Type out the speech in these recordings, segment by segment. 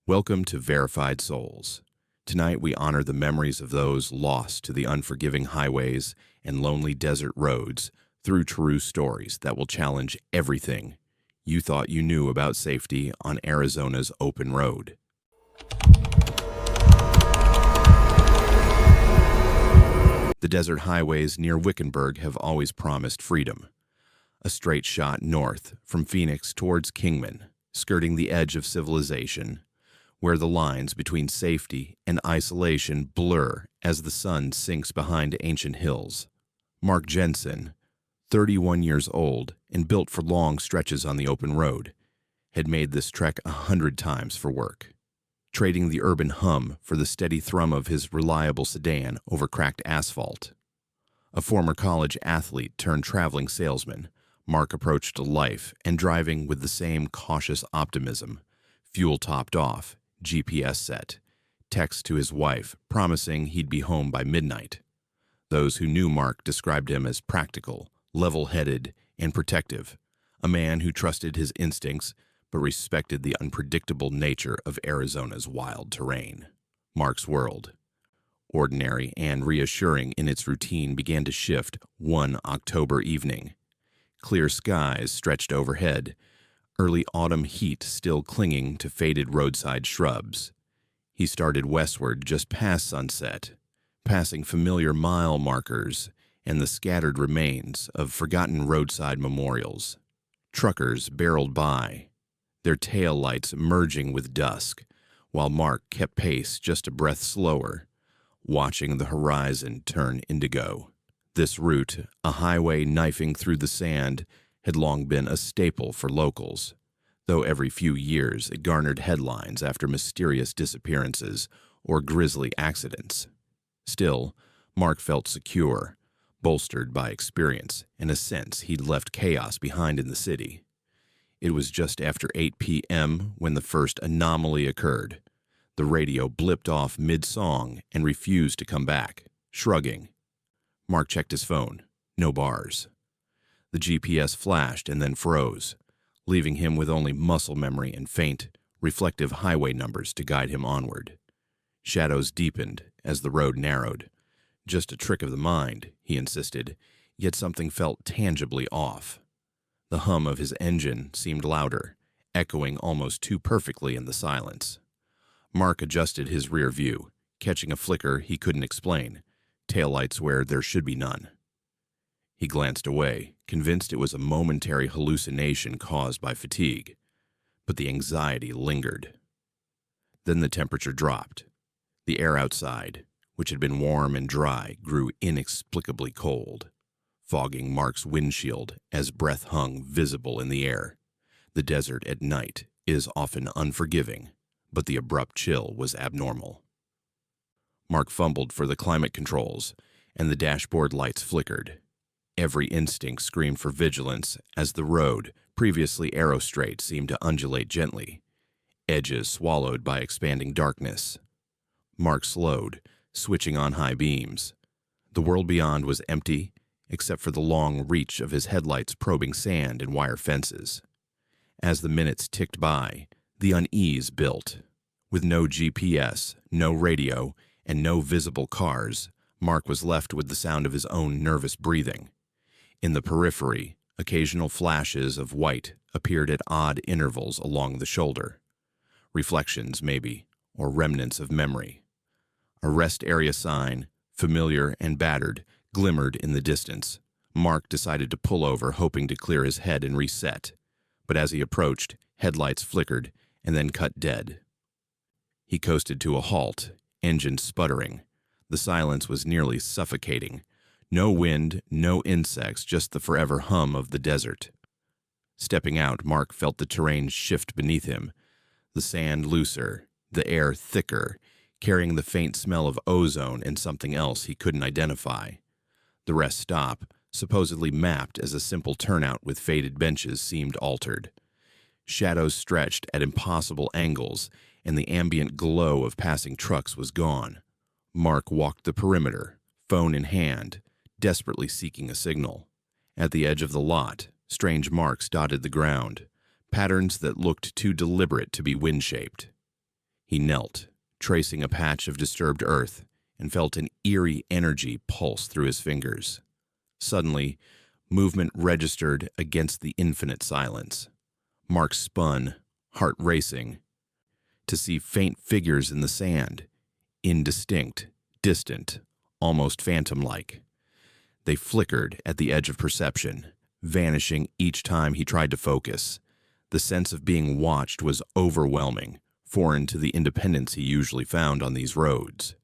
Welcome to Verified Souls. Tonight we honor the memories of those lost to the unforgiving highways and lonely desert roads through true stories that will challenge everything you thought you knew about safety on Arizona's open road. The desert highways near Wickenburg have always promised freedom. A straight shot north from Phoenix towards Kingman, skirting the edge of civilization, where the lines between safety and isolation blur as the sun sinks behind ancient hills. Mark Jensen, 31 years old and built for long stretches on the open road, had made this trek 100 times for work, trading the urban hum for the steady thrum of his reliable sedan over cracked asphalt. A former college athlete turned traveling salesman, Mark approached life and driving with the same cautious optimism, fuel topped off, GPS set, text to his wife promising he'd be home by midnight. Those who knew Mark described him as practical, level-headed, and protective, a man who trusted his instincts but respected the unpredictable nature of Arizona's wild terrain. Mark's world, ordinary and reassuring in its routine, began to shift one October evening. Clear skies stretched overhead, early autumn heat still clinging to faded roadside shrubs. He started westward just past sunset, passing familiar mile markers and the scattered remains of forgotten roadside memorials. Truckers barreled by, their tail lights merging with dusk, while Mark kept pace just a breath slower, watching the horizon turn indigo. This route, a highway knifing through the sand, had long been a staple for locals, though every few years it garnered headlines after mysterious disappearances or grisly accidents. Still, Mark felt secure, bolstered by experience and a sense he'd left chaos behind in the city. It was just after 8 p.m. when the first anomaly occurred. The radio blipped off mid-song and refused to come back, shrugging. Mark checked his phone. No bars. The GPS flashed and then froze, leaving him with only muscle memory and faint, reflective highway numbers to guide him onward. Shadows deepened as the road narrowed. Just a trick of the mind, he insisted, yet something felt tangibly off. The hum of his engine seemed louder, echoing almost too perfectly in the silence. Mark adjusted his rear view, catching a flicker he couldn't explain, taillights where there should be none. He glanced away, convinced it was a momentary hallucination caused by fatigue, but the anxiety lingered. Then the temperature dropped. The air outside, which had been warm and dry, grew inexplicably cold, fogging Mark's windshield as breath hung visible in the air. The desert at night is often unforgiving, but the abrupt chill was abnormal. Mark fumbled for the climate controls, and the dashboard lights flickered. Every instinct screamed for vigilance as the road, previously arrow-straight, seemed to undulate gently, edges swallowed by expanding darkness. Mark slowed, switching on high beams. The world beyond was empty, except for the long reach of his headlights probing sand and wire fences. As the minutes ticked by, the unease built. With no GPS, no radio, and no visible cars, Mark was left with the sound of his own nervous breathing. In the periphery, occasional flashes of white appeared at odd intervals along the shoulder. Reflections, maybe, or remnants of memory. A rest area sign, familiar and battered, glimmered in the distance. Mark decided to pull over, hoping to clear his head and reset. But as he approached, headlights flickered and then cut dead. He coasted to a halt, engine sputtering. The silence was nearly suffocating. No wind, no insects, just the forever hum of the desert. Stepping out, Mark felt the terrain shift beneath him, the sand looser, the air thicker, carrying the faint smell of ozone and something else he couldn't identify. The rest stop, supposedly mapped as a simple turnout with faded benches, seemed altered. Shadows stretched at impossible angles, and the ambient glow of passing trucks was gone. Mark walked the perimeter, phone in hand, desperately seeking a signal. At the edge of the lot, strange marks dotted the ground, patterns that looked too deliberate to be wind-shaped. He knelt, tracing a patch of disturbed earth, and felt an eerie energy pulse through his fingers. Suddenly, movement registered against the infinite silence. Mark spun, heart racing, to see faint figures in the sand, indistinct, distant, almost phantom-like. They flickered at the edge of perception, vanishing each time he tried to focus. The sense of being watched was overwhelming, foreign to the independence he usually found on these roads.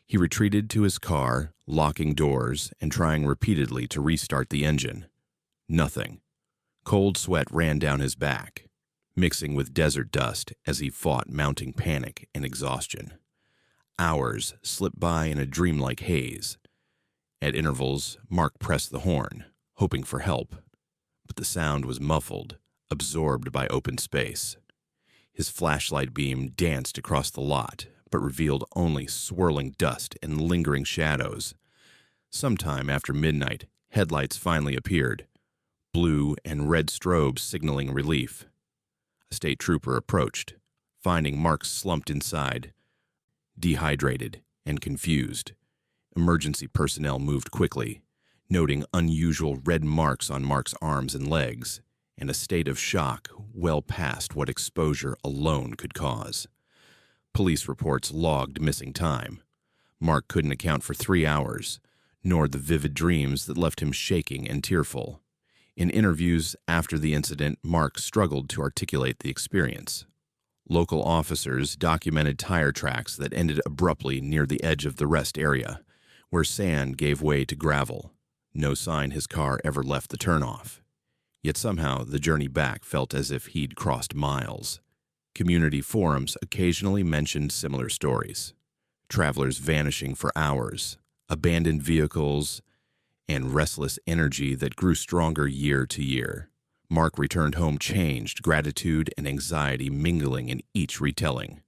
He retreated to his car, locking doors and trying repeatedly to restart the engine. Nothing. Cold sweat ran down his back, mixing with desert dust as he fought mounting panic and exhaustion. Hours slipped by in a dreamlike haze. At intervals, Mark pressed the horn, hoping for help, but the sound was muffled, absorbed by open space. His flashlight beam danced across the lot, but revealed only swirling dust and lingering shadows. Sometime after midnight, headlights finally appeared, blue and red strobes signaling relief. A state trooper approached, finding Mark slumped inside, dehydrated and confused. Emergency personnel moved quickly, noting unusual red marks on Mark's arms and legs, and a state of shock well past what exposure alone could cause. Police reports logged missing time. Mark couldn't account for 3 hours, nor the vivid dreams that left him shaking and tearful. In interviews after the incident, Mark struggled to articulate the experience. Local officers documented tire tracks that ended abruptly near the edge of the rest area, where sand gave way to gravel. No sign his car ever left the turnoff. Yet somehow the journey back felt as if he'd crossed miles. Community forums occasionally mentioned similar stories. Travelers vanishing for hours, abandoned vehicles, and restless energy that grew stronger year to year. Mark returned home changed, gratitude and anxiety mingling in each retelling.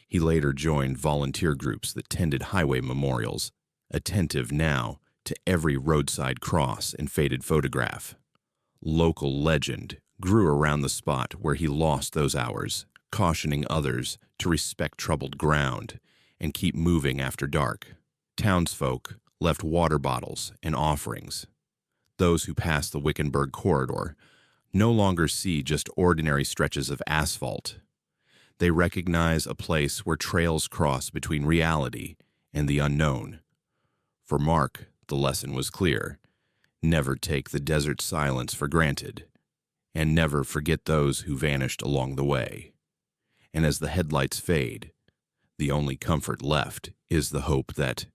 He later joined volunteer groups that tended highway memorials, attentive now to every roadside cross and faded photograph. Local legend grew around the spot where he lost those hours, cautioning others to respect troubled ground and keep moving after dark. Townsfolk left water bottles and offerings. Those who pass the Wickenburg corridor no longer see just ordinary stretches of asphalt. They recognize a place where trails cross between reality and the unknown. For Mark, the lesson was clear. Never take the desert silence for granted, and never forget those who vanished along the way. And as the headlights fade, the only comfort left is the hope that,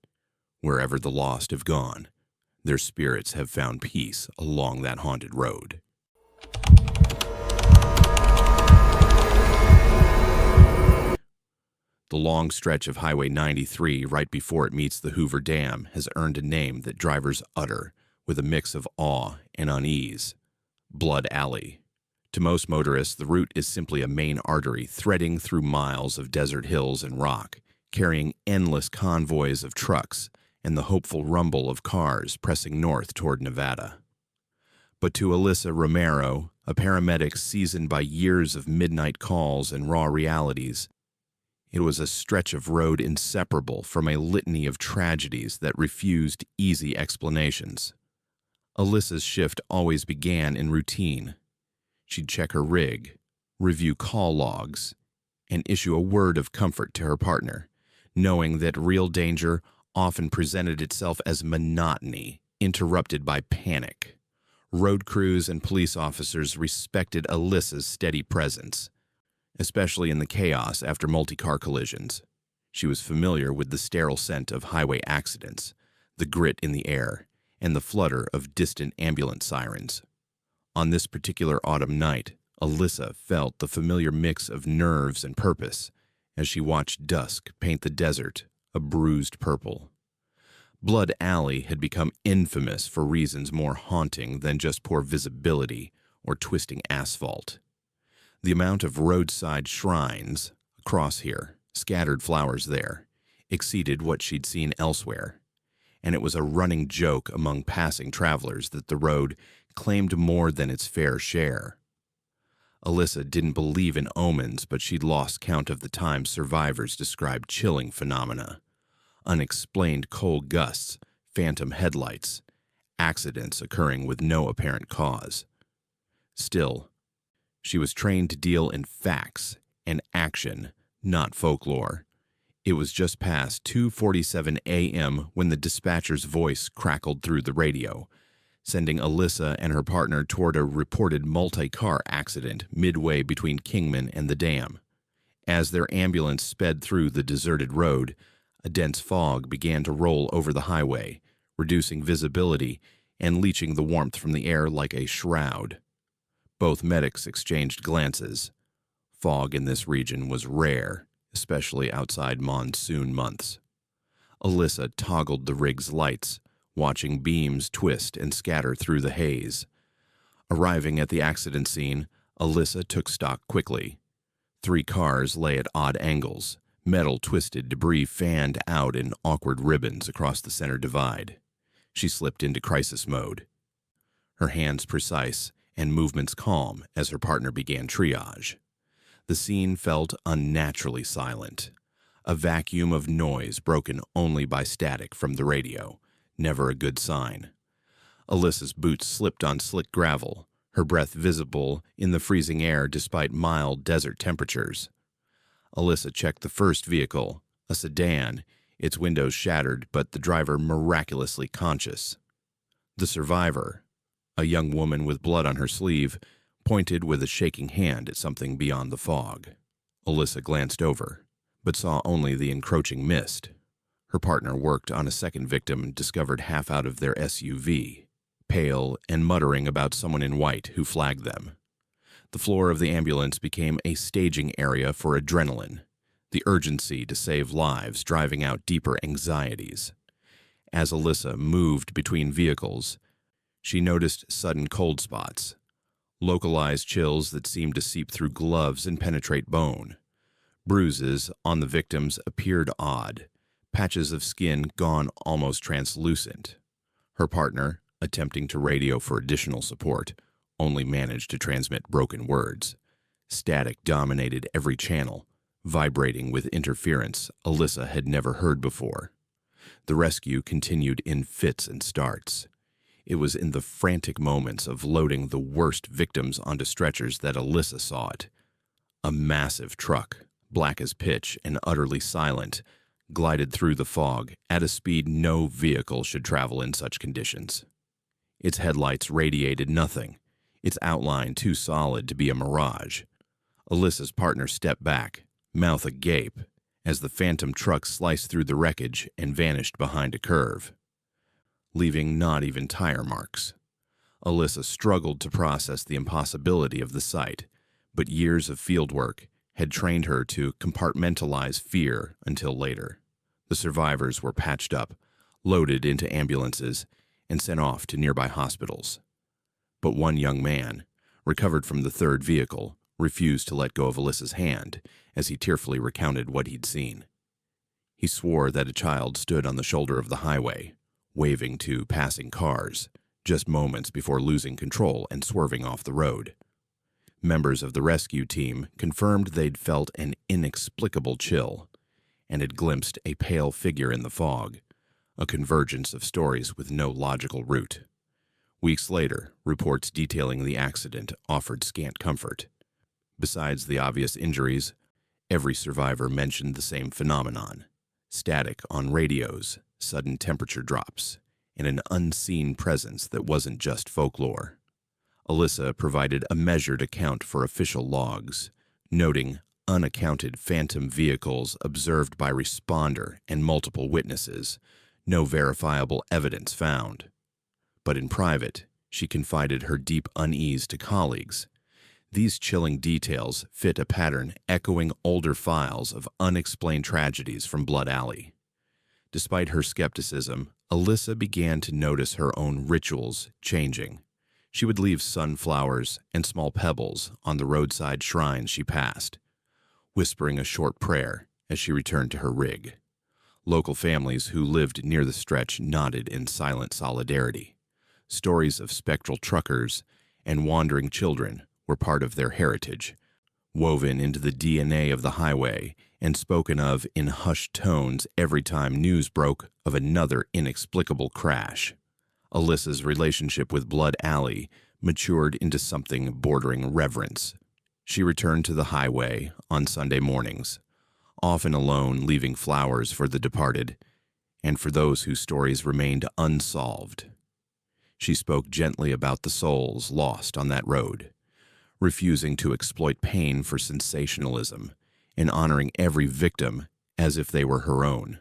wherever the lost have gone, their spirits have found peace along that haunted road. The long stretch of Highway 93 right before it meets the Hoover Dam has earned a name that drivers utter with a mix of awe and unease: Blood Alley. To most motorists, the route is simply a main artery threading through miles of desert hills and rock, carrying endless convoys of trucks and the hopeful rumble of cars pressing north toward Nevada. But to Alyssa Romero, a paramedic seasoned by years of midnight calls and raw realities, it was a stretch of road inseparable from a litany of tragedies that refused easy explanations. Alyssa's shift always began in routine. She'd check her rig, review call logs, and issue a word of comfort to her partner, knowing that real danger often presented itself as monotony, interrupted by panic. Road crews and police officers respected Alyssa's steady presence, especially in the chaos after multi-car collisions. She was familiar with the sterile scent of highway accidents, the grit in the air, and the flutter of distant ambulance sirens. On this particular autumn night, Alyssa felt the familiar mix of nerves and purpose as she watched dusk paint the desert a bruised purple. Blood Alley had become infamous for reasons more haunting than just poor visibility or twisting asphalt. The amount of roadside shrines, a cross here, scattered flowers there, exceeded what she'd seen elsewhere, and it was a running joke among passing travelers that the road claimed more than its fair share. Alyssa didn't believe in omens, but she'd lost count of the times survivors described chilling phenomena. Unexplained cold gusts, phantom headlights, accidents occurring with no apparent cause. Still, she was trained to deal in facts and action, not folklore. It was just past 2:47 a.m. when the dispatcher's voice crackled through the radio, sending Alyssa and her partner toward a reported multi-car accident midway between Kingman and the dam. As their ambulance sped through the deserted road, a dense fog began to roll over the highway, reducing visibility and leaching the warmth from the air like a shroud. Both medics exchanged glances. Fog in this region was rare, especially outside monsoon months. Alyssa toggled the rig's lights, watching beams twist and scatter through the haze. Arriving at the accident scene, Alyssa took stock quickly. 3 cars lay at odd angles, metal twisted, debris fanned out in awkward ribbons across the center divide. She slipped into crisis mode, her hands precise and movements calm as her partner began triage. The scene felt unnaturally silent, a vacuum of noise broken only by static from the radio. Never a good sign. Alyssa's boots slipped on slick gravel, her breath visible in the freezing air despite mild desert temperatures. Alyssa checked the first vehicle, a sedan, its windows shattered but the driver miraculously conscious. The survivor, a young woman with blood on her sleeve, pointed with a shaking hand at something beyond the fog. Alyssa glanced over, but saw only the encroaching mist. Her partner worked on a second victim discovered half out of their SUV, pale and muttering about someone in white who flagged them. The floor of the ambulance became a staging area for adrenaline, the urgency to save lives driving out deeper anxieties. As Alyssa moved between vehicles, she noticed sudden cold spots, localized chills that seemed to seep through gloves and penetrate bone. Bruises on the victims appeared odd, patches of skin gone almost translucent. Her partner, attempting to radio for additional support, only managed to transmit broken words. Static dominated every channel, vibrating with interference Alyssa had never heard before. The rescue continued in fits and starts. It was in the frantic moments of loading the worst victims onto stretchers that Alyssa saw it. A massive truck, black as pitch and utterly silent, glided through the fog at a speed no vehicle should travel in such conditions. Its headlights radiated nothing, its outline too solid to be a mirage. Alyssa's partner stepped back, mouth agape, as the phantom truck sliced through the wreckage and vanished behind a curve, leaving not even tire marks. Alyssa struggled to process the impossibility of the sight, but years of fieldwork had trained her to compartmentalize fear until later. The survivors were patched up, loaded into ambulances, and sent off to nearby hospitals. But one young man, recovered from the third vehicle, refused to let go of Alyssa's hand as he tearfully recounted what he'd seen. He swore that a child stood on the shoulder of the highway, waving to passing cars, just moments before losing control and swerving off the road. Members of the rescue team confirmed they'd felt an inexplicable chill and had glimpsed a pale figure in the fog, a convergence of stories with no logical root. Weeks later, reports detailing the accident offered scant comfort. Besides the obvious injuries, every survivor mentioned the same phenomenon: static on radios, sudden temperature drops, and an unseen presence that wasn't just folklore. Alyssa provided a measured account for official logs, noting unaccounted phantom vehicles observed by responder and multiple witnesses, no verifiable evidence found. But in private, she confided her deep unease to colleagues. These chilling details fit a pattern echoing older files of unexplained tragedies from Blood Alley. Despite her skepticism, Alyssa began to notice her own rituals changing. She would leave sunflowers and small pebbles on the roadside shrines she passed, whispering a short prayer as she returned to her rig. Local families who lived near the stretch nodded in silent solidarity. Stories of spectral truckers and wandering children were part of their heritage, woven into the DNA of the highway and spoken of in hushed tones every time news broke of another inexplicable crash. Alyssa's relationship with Blood Alley matured into something bordering reverence. She returned to the highway on Sunday mornings, often alone, leaving flowers for the departed and for those whose stories remained unsolved. She spoke gently about the souls lost on that road, refusing to exploit pain for sensationalism and honoring every victim as if they were her own.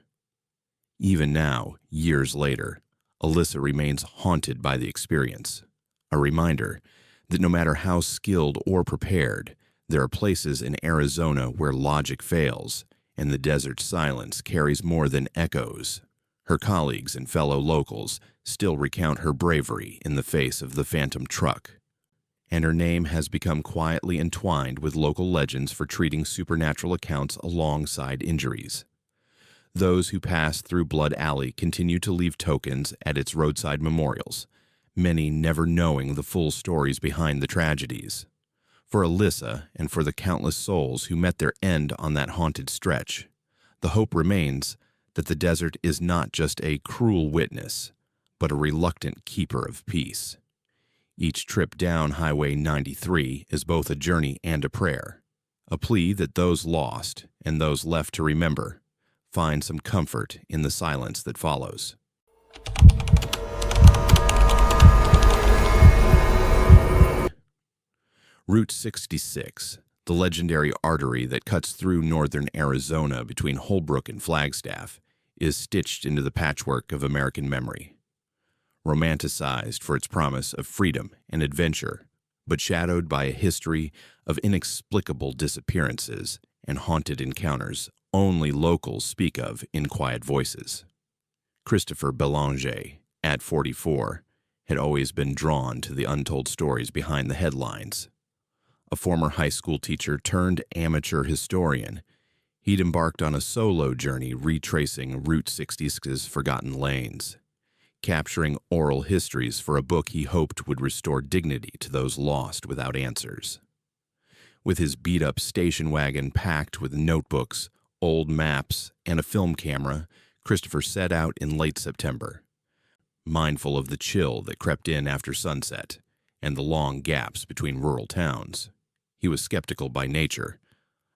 Even now, years later, Alyssa remains haunted by the experience, a reminder that no matter how skilled or prepared, there are places in Arizona where logic fails and the desert silence carries more than echoes. Her colleagues and fellow locals still recount her bravery in the face of the phantom truck, and her name has become quietly entwined with local legends for treating supernatural accounts alongside injuries. Those who pass through Blood Alley continue to leave tokens at its roadside memorials, many never knowing the full stories behind the tragedies. For Alyssa and for the countless souls who met their end on that haunted stretch, the hope remains that the desert is not just a cruel witness, but a reluctant keeper of peace. Each trip down Highway 93 is both a journey and a prayer, a plea that those lost and those left to remember find some comfort in the silence that follows. Route 66, the legendary artery that cuts through northern Arizona between Holbrook and Flagstaff, is stitched into the patchwork of American memory. Romanticized for its promise of freedom and adventure, but shadowed by a history of inexplicable disappearances and haunted encounters only locals speak of in quiet voices. Christopher Belanger, at 44, had always been drawn to the untold stories behind the headlines. A former high school teacher turned amateur historian, he'd embarked on a solo journey retracing Route 66's forgotten lanes, capturing oral histories for a book he hoped would restore dignity to those lost without answers. With his beat-up station wagon packed with notebooks, old maps, and a film camera, Christopher set out in late September, mindful of the chill that crept in after sunset and the long gaps between rural towns. He was skeptical by nature,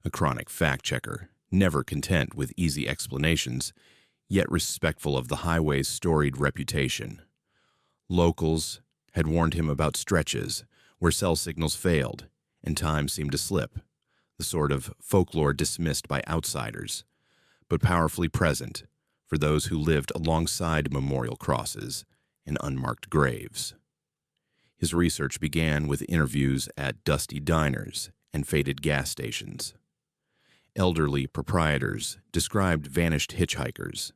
a chronic fact-checker, never content with easy explanations, yet respectful of the highway's storied reputation. Locals had warned him about stretches where cell signals failed and time seemed to slip, the sort of folklore dismissed by outsiders, but powerfully present for those who lived alongside memorial crosses and unmarked graves. His research began with interviews at dusty diners and faded gas stations. Elderly proprietors described vanished hitchhikers,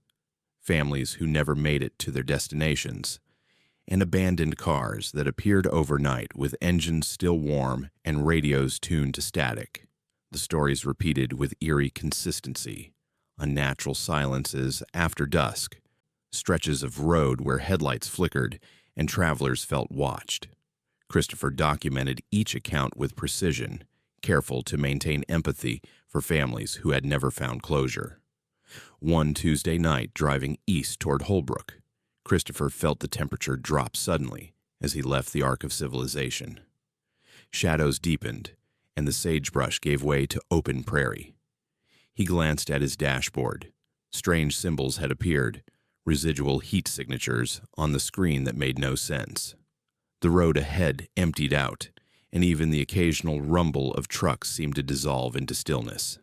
families who never made it to their destinations, and abandoned cars that appeared overnight with engines still warm and radios tuned to static. The stories repeated with eerie consistency: unnatural silences after dusk, stretches of road where headlights flickered and travelers felt watched. Christopher documented each account with precision, careful to maintain empathy for families who had never found closure. One Tuesday night, driving east toward Holbrook, Christopher felt the temperature drop suddenly as he left the arc of civilization. Shadows deepened, and the sagebrush gave way to open prairie. He glanced at his dashboard. Strange symbols had appeared, residual heat signatures on the screen that made no sense. The road ahead emptied out, and even the occasional rumble of trucks seemed to dissolve into stillness.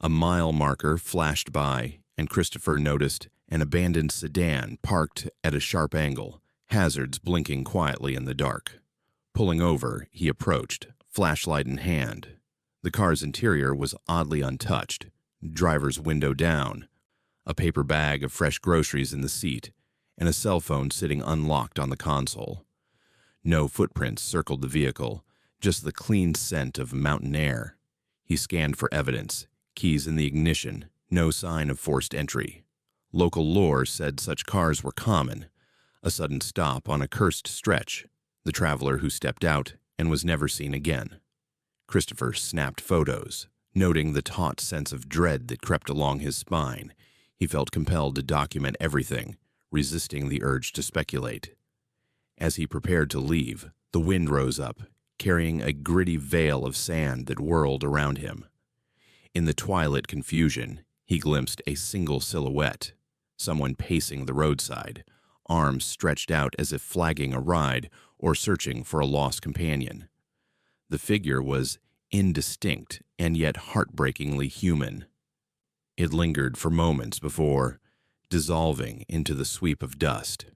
A mile marker flashed by, and Christopher noticed an abandoned sedan parked at a sharp angle, hazards blinking quietly in the dark. Pulling over, he approached, flashlight in hand. The car's interior was oddly untouched, driver's window down, a paper bag of fresh groceries in the seat, and a cell phone sitting unlocked on the console. No footprints circled the vehicle, just the clean scent of mountain air. He scanned for evidence, keys in the ignition, no sign of forced entry. Local lore said such cars were common. A sudden stop on a cursed stretch, the traveler who stepped out and was never seen again. Christopher snapped photos, noting the taut sense of dread that crept along his spine. He felt compelled to document everything, resisting the urge to speculate. As he prepared to leave, the wind rose up, carrying a gritty veil of sand that whirled around him. In the twilight confusion, he glimpsed a single silhouette, someone pacing the roadside, arms stretched out as if flagging a ride or searching for a lost companion. The figure was indistinct and yet heartbreakingly human. It lingered for moments before dissolving into the sweep of dust.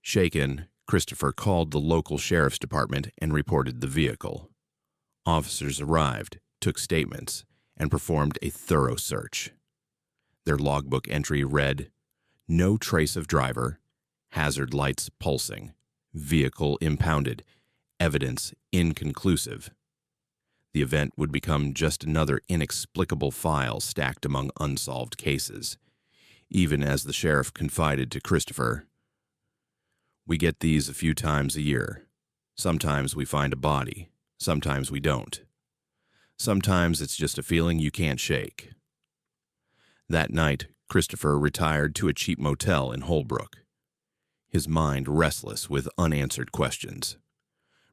Shaken, Christopher called the local sheriff's department and reported the vehicle. Officers arrived, took statements, and performed a thorough search. Their logbook entry read, "No trace of driver, hazard lights pulsing, vehicle impounded, evidence inconclusive." The event would become just another inexplicable file stacked among unsolved cases. Even as the sheriff confided to Christopher, "We get these a few times a year. Sometimes we find a body, sometimes we don't. Sometimes it's just a feeling you can't shake." That night, Christopher retired to a cheap motel in Holbrook, his mind restless with unanswered questions.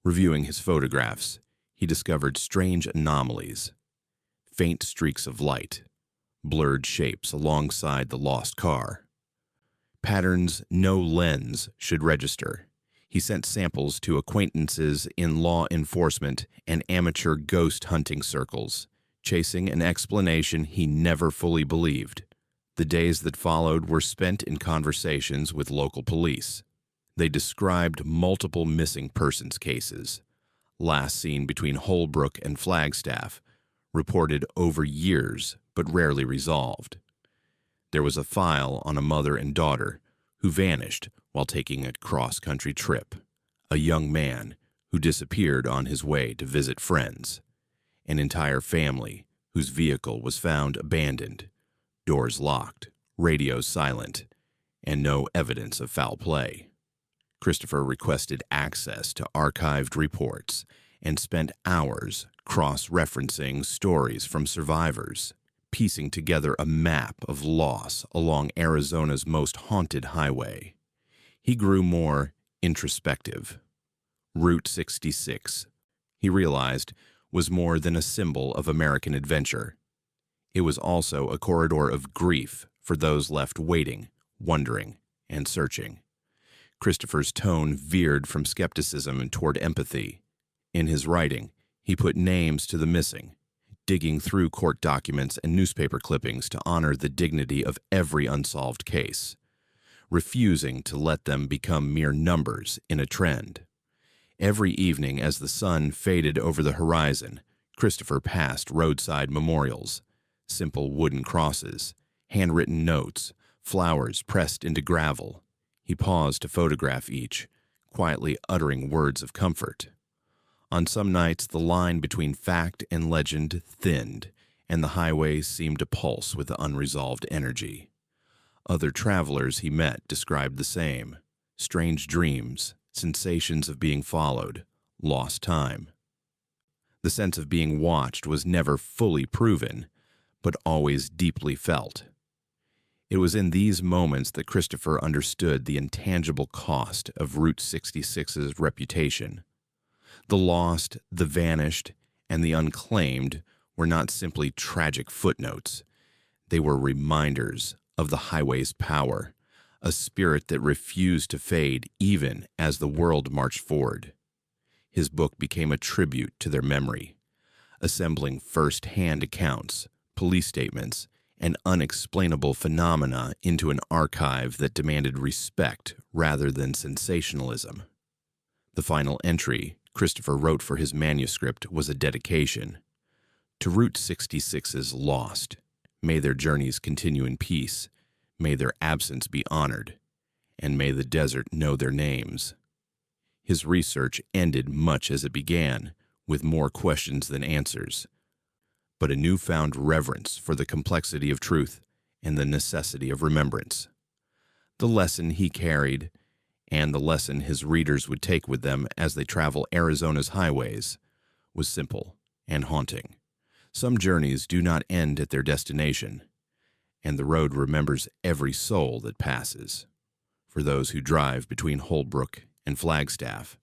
Reviewing his photographs, he discovered strange anomalies, faint streaks of light, blurred shapes alongside the lost car. Patterns no lens should register. He sent samples to acquaintances in law enforcement and amateur ghost hunting circles, chasing an explanation he never fully believed. The days that followed were spent in conversations with local police. They described multiple missing persons cases, last seen between Holbrook and Flagstaff, reported over years but rarely resolved. There was a file on a mother and daughter who vanished while taking a cross-country trip, a young man who disappeared on his way to visit friends, an entire family whose vehicle was found abandoned, doors locked, radios silent, and no evidence of foul play. Christopher requested access to archived reports and spent hours cross-referencing stories from survivors, piecing together a map of loss along Arizona's most haunted highway. He grew more introspective. Route 66, he realized, was more than a symbol of American adventure. It was also a corridor of grief for those left waiting, wondering, and searching. Christopher's tone veered from skepticism toward empathy. In his writing, he put names to the missing, digging through court documents and newspaper clippings to honor the dignity of every unsolved case, refusing to let them become mere numbers in a trend. Every evening as the sun faded over the horizon, Christopher passed roadside memorials, simple wooden crosses, handwritten notes, flowers pressed into gravel. He paused to photograph each, quietly uttering words of comfort. On some nights, the line between fact and legend thinned, and the highway seemed to pulse with unresolved energy. Other travelers he met described the same: strange dreams, sensations of being followed, lost time. The sense of being watched was never fully proven, but always deeply felt. It was in these moments that Christopher understood the intangible cost of Route 66's reputation. The lost, the vanished, and the unclaimed were not simply tragic footnotes. They were reminders of the highway's power, a spirit that refused to fade even as the world marched forward. His book became a tribute to their memory, assembling first-hand accounts, police statements, and unexplainable phenomena into an archive that demanded respect rather than sensationalism. The final entry Christopher wrote for his manuscript was a dedication. To Route 66's lost, may their journeys continue in peace, may their absence be honored, and may the desert know their names. His research ended much as it began, with more questions than answers, but a newfound reverence for the complexity of truth and the necessity of remembrance. The lesson he carried, and the lesson his readers would take with them as they travel Arizona's highways was simple and haunting. Some journeys do not end at their destination, and the road remembers every soul that passes. For those who drive between Holbrook and Flagstaff,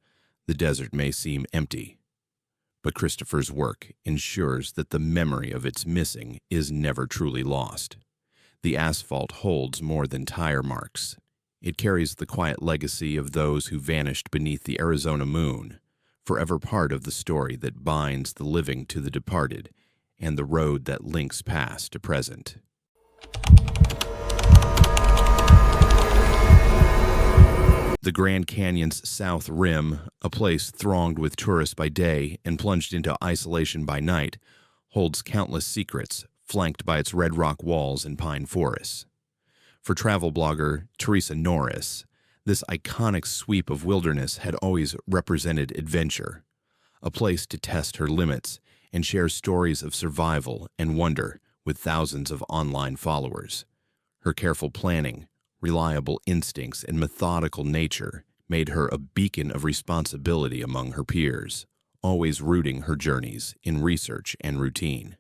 the desert may seem empty, but Christopher's work ensures that the memory of its missing is never truly lost. The asphalt holds more than tire marks. It carries the quiet legacy of those who vanished beneath the Arizona moon, forever part of the story that binds the living to the departed and the road that links past to present. The Grand Canyon's south rim, a place thronged with tourists by day and plunged into isolation by night, holds countless secrets, flanked by its red rock walls and pine forests. For travel blogger Teresa Norris, this iconic sweep of wilderness had always represented adventure, a place to test her limits and share stories of survival and wonder with thousands of online followers. Her careful planning, reliable instincts, and methodical nature made her a beacon of responsibility among her peers, always rooting her journeys in research and routine.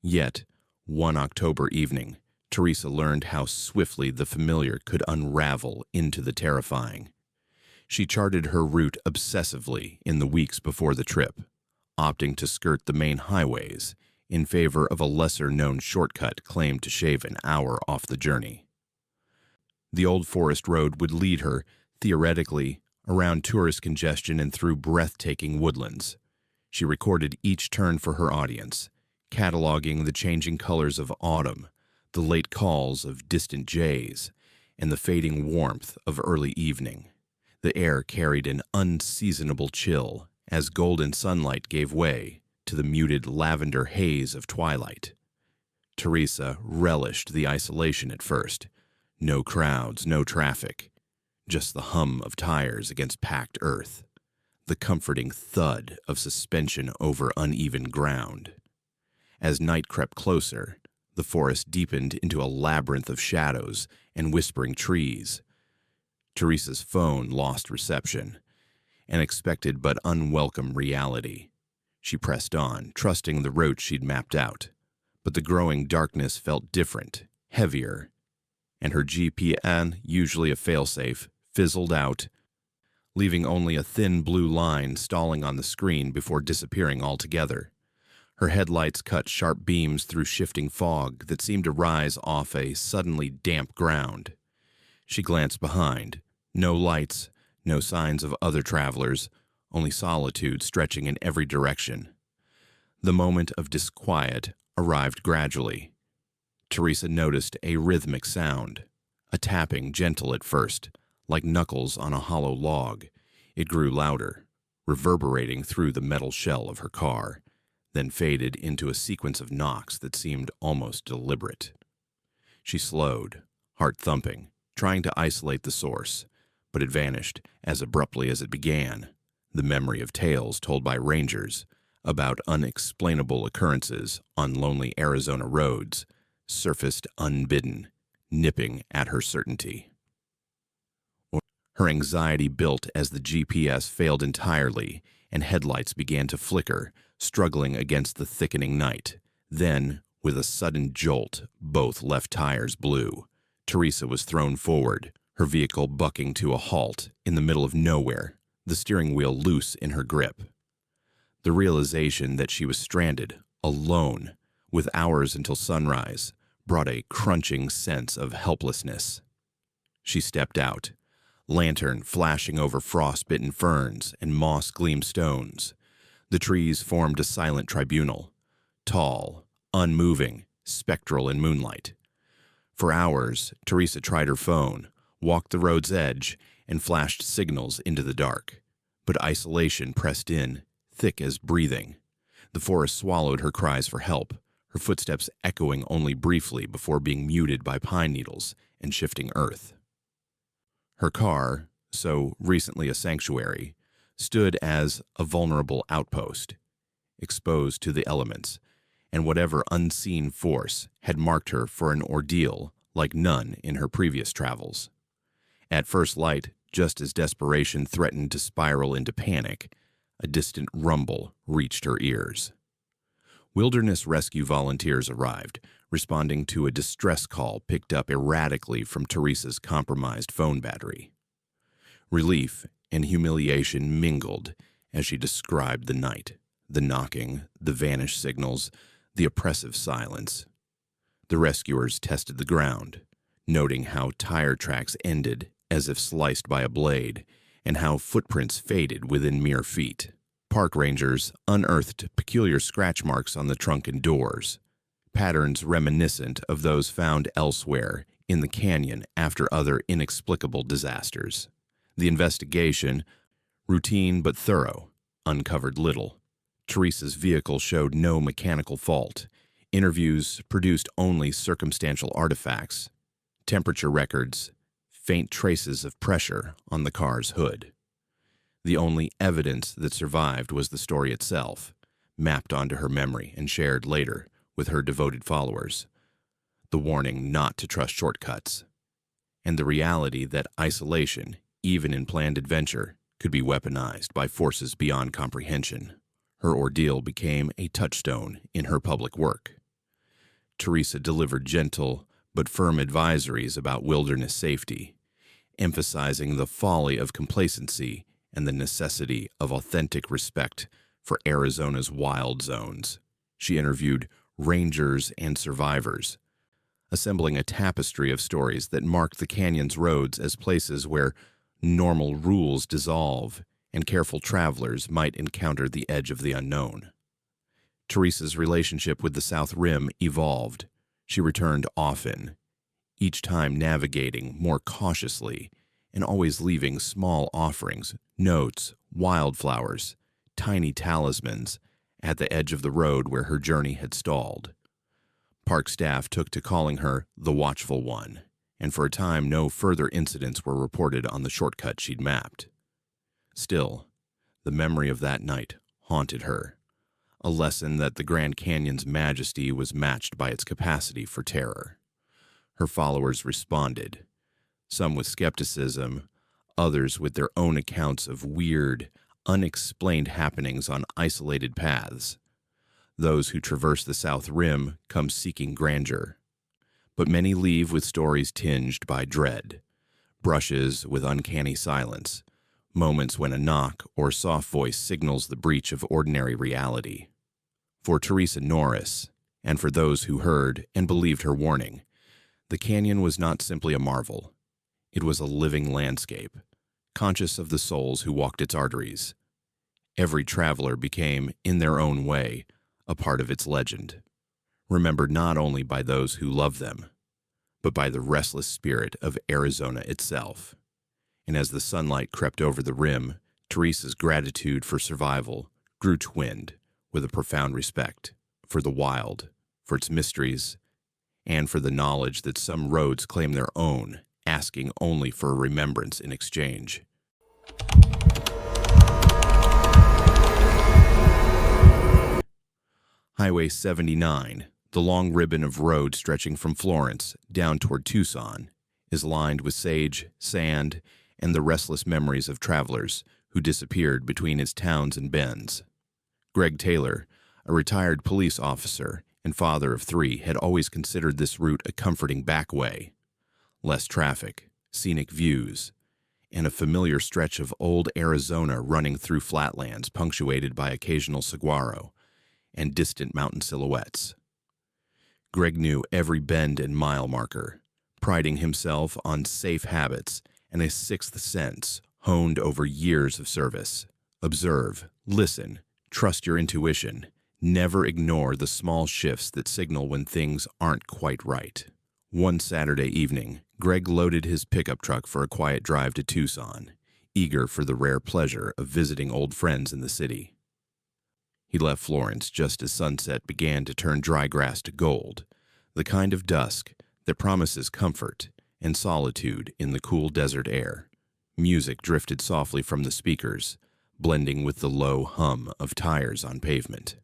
Yet, one October evening, Teresa learned how swiftly the familiar could unravel into the terrifying. She charted her route obsessively in the weeks before the trip, opting to skirt the main highways in favor of a lesser-known shortcut claimed to shave an hour off the journey. The old forest road would lead her, theoretically, around tourist congestion and through breathtaking woodlands. She recorded each turn for her audience, cataloging the changing colors of autumn, the late calls of distant jays, and the fading warmth of early evening. The air carried an unseasonable chill as golden sunlight gave way to the muted lavender haze of twilight. Teresa relished the isolation at first. No crowds, no traffic, just the hum of tires against packed earth, the comforting thud of suspension over uneven ground. As night crept closer, the forest deepened into a labyrinth of shadows and whispering trees. Teresa's phone lost reception, an expected but unwelcome reality. She pressed on, trusting the route she'd mapped out, but the growing darkness felt different, heavier, and her GPS, usually a failsafe, fizzled out, leaving only a thin blue line stalling on the screen before disappearing altogether. Her headlights cut sharp beams through shifting fog that seemed to rise off a suddenly damp ground. She glanced behind. No lights, no signs of other travelers, only solitude stretching in every direction. The moment of disquiet arrived gradually. Teresa noticed a rhythmic sound, a tapping gentle at first, like knuckles on a hollow log. It grew louder, reverberating through the metal shell of her car, then faded into a sequence of knocks that seemed almost deliberate. She slowed, heart thumping, trying to isolate the source, but it vanished as abruptly as it began, the memory of tales told by rangers about unexplainable occurrences on lonely Arizona roads surfaced unbidden, nipping at her certainty. Her anxiety built as the GPS failed entirely and headlights began to flicker, struggling against the thickening night. Then, with a sudden jolt, both left tires blew. Teresa was thrown forward, her vehicle bucking to a halt in the middle of nowhere, the steering wheel loose in her grip. The realization that she was stranded, alone, with hours until sunrise, brought a crunching sense of helplessness. She stepped out, lantern flashing over frost-bitten ferns and moss-gleamed stones. The trees formed a silent tribunal, tall, unmoving, spectral in moonlight. For hours, Teresa tried her phone, walked the road's edge, and flashed signals into the dark. But isolation pressed in, thick as breathing. The forest swallowed her cries for help, her footsteps echoing only briefly before being muted by pine needles and shifting earth. Her car, so recently a sanctuary, stood as a vulnerable outpost, exposed to the elements, and whatever unseen force had marked her for an ordeal like none in her previous travels. At first light, Just as desperation threatened to spiral into panic, a distant rumble reached her ears. Wilderness rescue volunteers arrived, responding to a distress call picked up erratically from Teresa's compromised phone battery. Relief and humiliation mingled as she described the night, the knocking, the vanished signals, the oppressive silence. The rescuers tested the ground, noting how tire tracks ended as if sliced by a blade, and how footprints faded within mere feet. Park rangers unearthed peculiar scratch marks on the trunk and doors, patterns reminiscent of those found elsewhere in the canyon after other inexplicable disasters. The investigation, routine but thorough, uncovered little. Teresa's vehicle showed no mechanical fault. Interviews produced only circumstantial artifacts, temperature records, faint traces of pressure on the car's hood. The only evidence that survived was the story itself, mapped onto her memory and shared later with her devoted followers. The warning not to trust shortcuts, and the reality that isolation, even in planned adventure, could be weaponized by forces beyond comprehension. Her ordeal became a touchstone in her public work. Teresa delivered gentle but firm advisories about wilderness safety, emphasizing the folly of complacency and the necessity of authentic respect for Arizona's wild zones. She interviewed rangers and survivors, assembling a tapestry of stories that marked the canyon's roads as places where normal rules dissolve and careful travelers might encounter the edge of the unknown. Teresa's relationship with the South Rim evolved. She returned often, each time navigating more cautiously and always leaving small offerings, notes, wildflowers, tiny talismans at the edge of the road where her journey had stalled. Park staff took to calling her the Watchful One, and for a time no further incidents were reported on the shortcut she'd mapped. Still, the memory of that night haunted her, a lesson that the Grand Canyon's majesty was matched by its capacity for terror. Her followers responded, some with skepticism, others with their own accounts of weird, unexplained happenings on isolated paths. Those who traverse the South Rim come seeking grandeur, but many leave with stories tinged by dread, brushes with uncanny silence, moments when a knock or soft voice signals the breach of ordinary reality. For Teresa Norris, and for those who heard and believed her warning, the canyon was not simply a marvel. It was a living landscape, conscious of the souls who walked its arteries. Every traveler became, in their own way, a part of its legend, remembered not only by those who loved them, but by the restless spirit of Arizona itself. And as the sunlight crept over the rim, Teresa's gratitude for survival grew twinned with a profound respect for the wild, for its mysteries, and for the knowledge that some roads claim their own, asking only for a remembrance in exchange. Highway 79, the long ribbon of road stretching from Florence down toward Tucson, is lined with sage, sand, and the restless memories of travelers who disappeared between its towns and bends. Greg Taylor, a retired police officer and father of 3, had always considered this route a comforting back way. Less traffic, scenic views, and a familiar stretch of old Arizona running through flatlands punctuated by occasional saguaro and distant mountain silhouettes. Greg knew every bend and mile marker, priding himself on safe habits and a sixth sense honed over years of service. Observe, listen, trust your intuition. Never ignore the small shifts that signal when things aren't quite right. One Saturday evening, Greg loaded his pickup truck for a quiet drive to Tucson, eager for the rare pleasure of visiting old friends in the city. He left Florence just as sunset began to turn dry grass to gold, the kind of dusk that promises comfort and solitude in the cool desert air. Music drifted softly from the speakers, blending with the low hum of tires on pavement.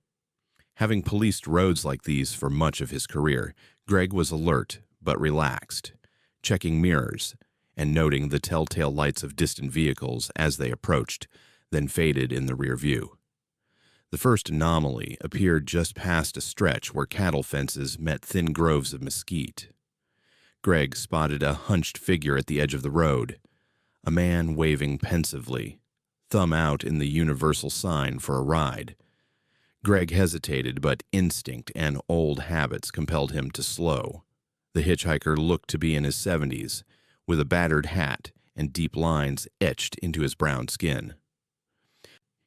Having policed roads like these for much of his career, Greg was alert but relaxed, checking mirrors and noting the telltale lights of distant vehicles as they approached, then faded in the rear view. The first anomaly appeared just past a stretch where cattle fences met thin groves of mesquite. Greg spotted a hunched figure at the edge of the road, a man waving pensively, thumb out in the universal sign for a ride. Greg hesitated, but instinct and old habits compelled him to slow. The hitchhiker looked to be in his 70s, with a battered hat and deep lines etched into his brown skin.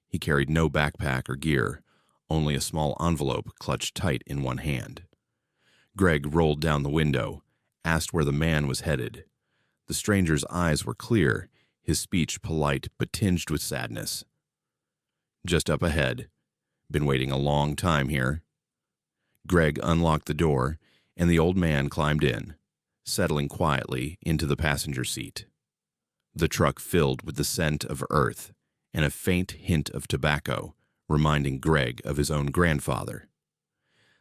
He carried no backpack or gear, only a small envelope clutched tight in one hand. Greg rolled down the window, asked where the man was headed. The stranger's eyes were clear, his speech polite but tinged with sadness. "Just up ahead. Been waiting a long time here." Greg unlocked the door, and the old man climbed in, settling quietly into the passenger seat. The truck filled with the scent of earth and a faint hint of tobacco, reminding Greg of his own grandfather.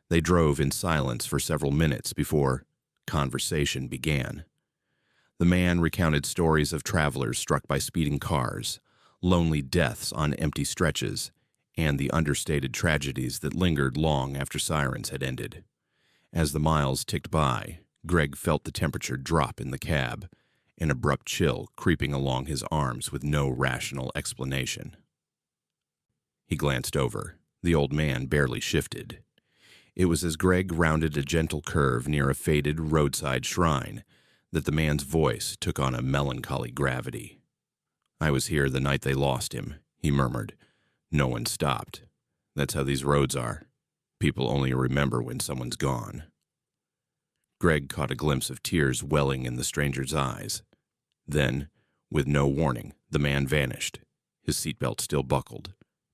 They drove in silence for several minutes before conversation began. The man recounted stories of travelers struck by speeding cars, lonely deaths on empty stretches, and the understated tragedies that lingered long after sirens had ended. As the miles ticked by, Greg felt the temperature drop in the cab, an abrupt chill creeping along his arms with no rational explanation. He glanced over. The old man barely shifted. It was as Greg rounded a gentle curve near a faded roadside shrine that the man's voice took on a melancholy gravity. "I was here the night they lost him," he murmured. "No one stopped. That's how these roads are. People only remember when someone's gone." Greg caught a glimpse of tears welling in the stranger's eyes. Then, with no warning, the man vanished, his seatbelt still buckled,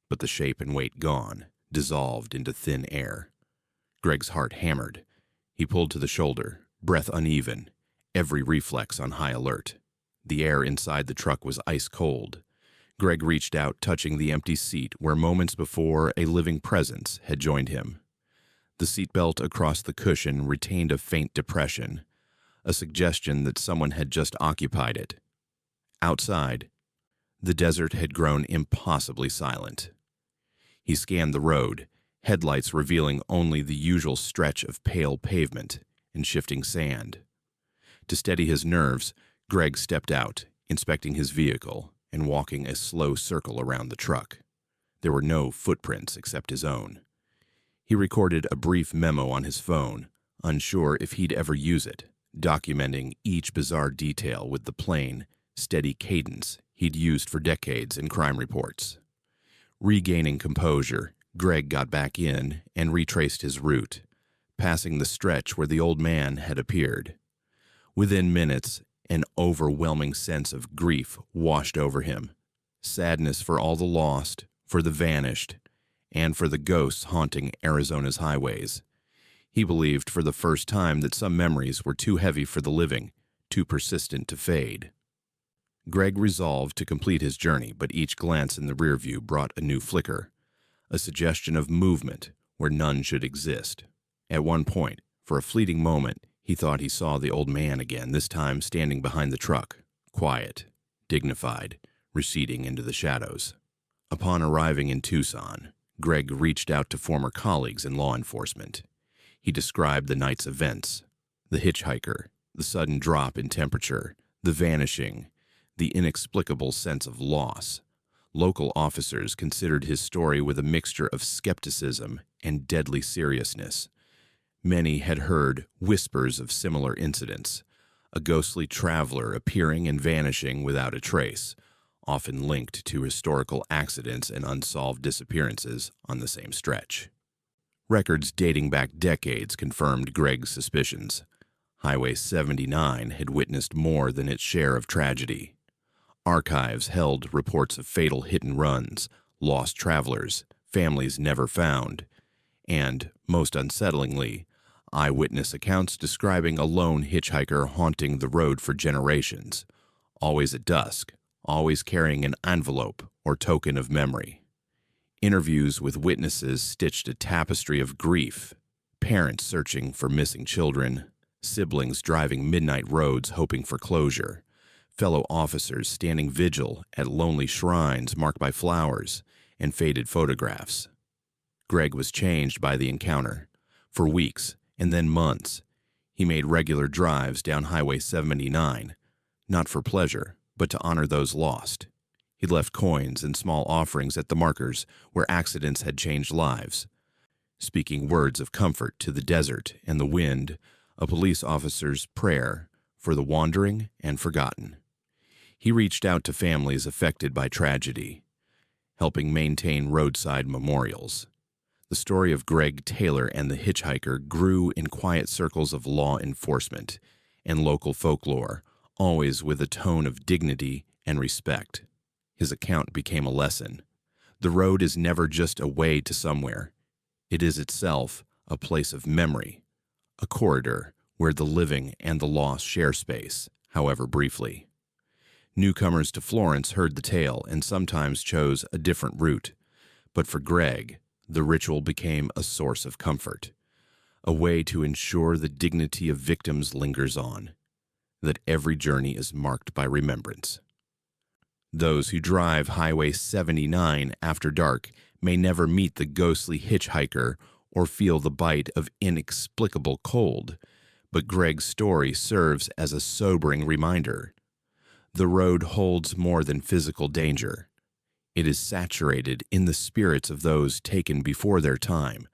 but the shape and weight gone, dissolved into thin air. Greg's heart hammered. He pulled to the shoulder, breath uneven, every reflex on high alert. The air inside the truck was ice cold. Greg reached out, touching the empty seat where moments before a living presence had joined him. The seatbelt across the cushion retained a faint depression, a suggestion that someone had just occupied it. Outside, the desert had grown impossibly silent. He scanned the road, headlights revealing only the usual stretch of pale pavement and shifting sand. To steady his nerves, Greg stepped out, inspecting his vehicle and walking a slow circle around the truck. There were no footprints except his own. He recorded a brief memo on his phone, unsure if he'd ever use it, documenting each bizarre detail with the plain, steady cadence he'd used for decades in crime reports. Regaining composure, Greg got back in and retraced his route, passing the stretch where the old man had appeared. Within minutes, an overwhelming sense of grief washed over him, sadness for all the lost, for the vanished, and for the ghosts haunting Arizona's highways. He believed for the first time that some memories were too heavy for the living, too persistent to fade. Greg resolved to complete his journey, but each glance in the rear view brought a new flicker, a suggestion of movement where none should exist. At one point, for a fleeting moment, he thought he saw the old man again, this time standing behind the truck, quiet, dignified, receding into the shadows. Upon arriving in Tucson, Greg reached out to former colleagues in law enforcement. He described the night's events, the hitchhiker, the sudden drop in temperature, the vanishing, the inexplicable sense of loss. Local officers considered his story with a mixture of skepticism and deadly seriousness. Many had heard whispers of similar incidents, a ghostly traveler appearing and vanishing without a trace, often linked to historical accidents and unsolved disappearances on the same stretch. Records dating back decades confirmed Greg's suspicions. Highway 79 had witnessed more than its share of tragedy. Archives held reports of fatal hit-and-runs, lost travelers, families never found, and, most unsettlingly, eyewitness accounts describing a lone hitchhiker haunting the road for generations, always at dusk, always carrying an envelope or token of memory. Interviews with witnesses stitched a tapestry of grief, parents searching for missing children, siblings driving midnight roads hoping for closure, fellow officers standing vigil at lonely shrines marked by flowers and faded photographs. Greg was changed by the encounter. For weeks, and then months, he made regular drives down Highway 79, not for pleasure, but to honor those lost. He left coins and small offerings at the markers where accidents had changed lives, speaking words of comfort to the desert and the wind, a police officer's prayer for the wandering and forgotten. He reached out to families affected by tragedy, helping maintain roadside memorials. The story of Greg Taylor and the hitchhiker grew in quiet circles of law enforcement and local folklore, always with a tone of dignity and respect. His account became a lesson. The road is never just a way to somewhere. It is itself a place of memory, a corridor where the living and the lost share space, however briefly. Newcomers to Florence heard the tale and sometimes chose a different route. But for Greg, the ritual became a source of comfort, a way to ensure the dignity of victims lingers on, that every journey is marked by remembrance. Those who drive Highway 79 after dark may never meet the ghostly hitchhiker or feel the bite of inexplicable cold, but Greg's story serves as a sobering reminder. The road holds more than physical danger. It is saturated in the spirits of those taken before their time,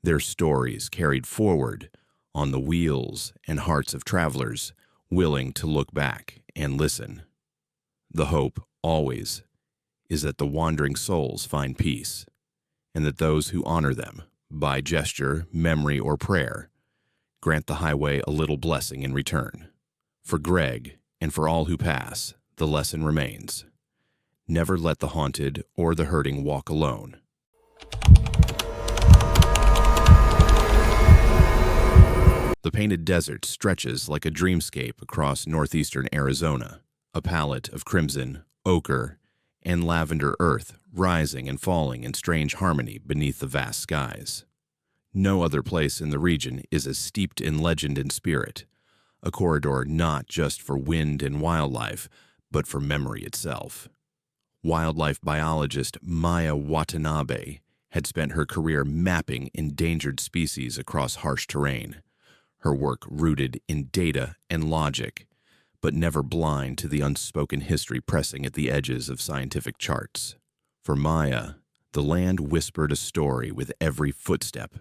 their stories carried forward on the wheels and hearts of travelers willing to look back and listen. The hope, always, is that the wandering souls find peace, and that those who honor them, by gesture, memory, or prayer, grant the highway a little blessing in return. For Greg, and for all who pass, the lesson remains. Never let the haunted or the hurting walk alone. The Painted Desert stretches like a dreamscape across northeastern Arizona, a palette of crimson, ochre, and lavender earth rising and falling in strange harmony beneath the vast skies. No other place in the region is as steeped in legend and spirit, a corridor not just for wind and wildlife, but for memory itself. Wildlife biologist Maya Watanabe had spent her career mapping endangered species across harsh terrain, her work rooted in data and logic, but never blind to the unspoken history pressing at the edges of scientific charts. For Maya, the land whispered a story with every footstep.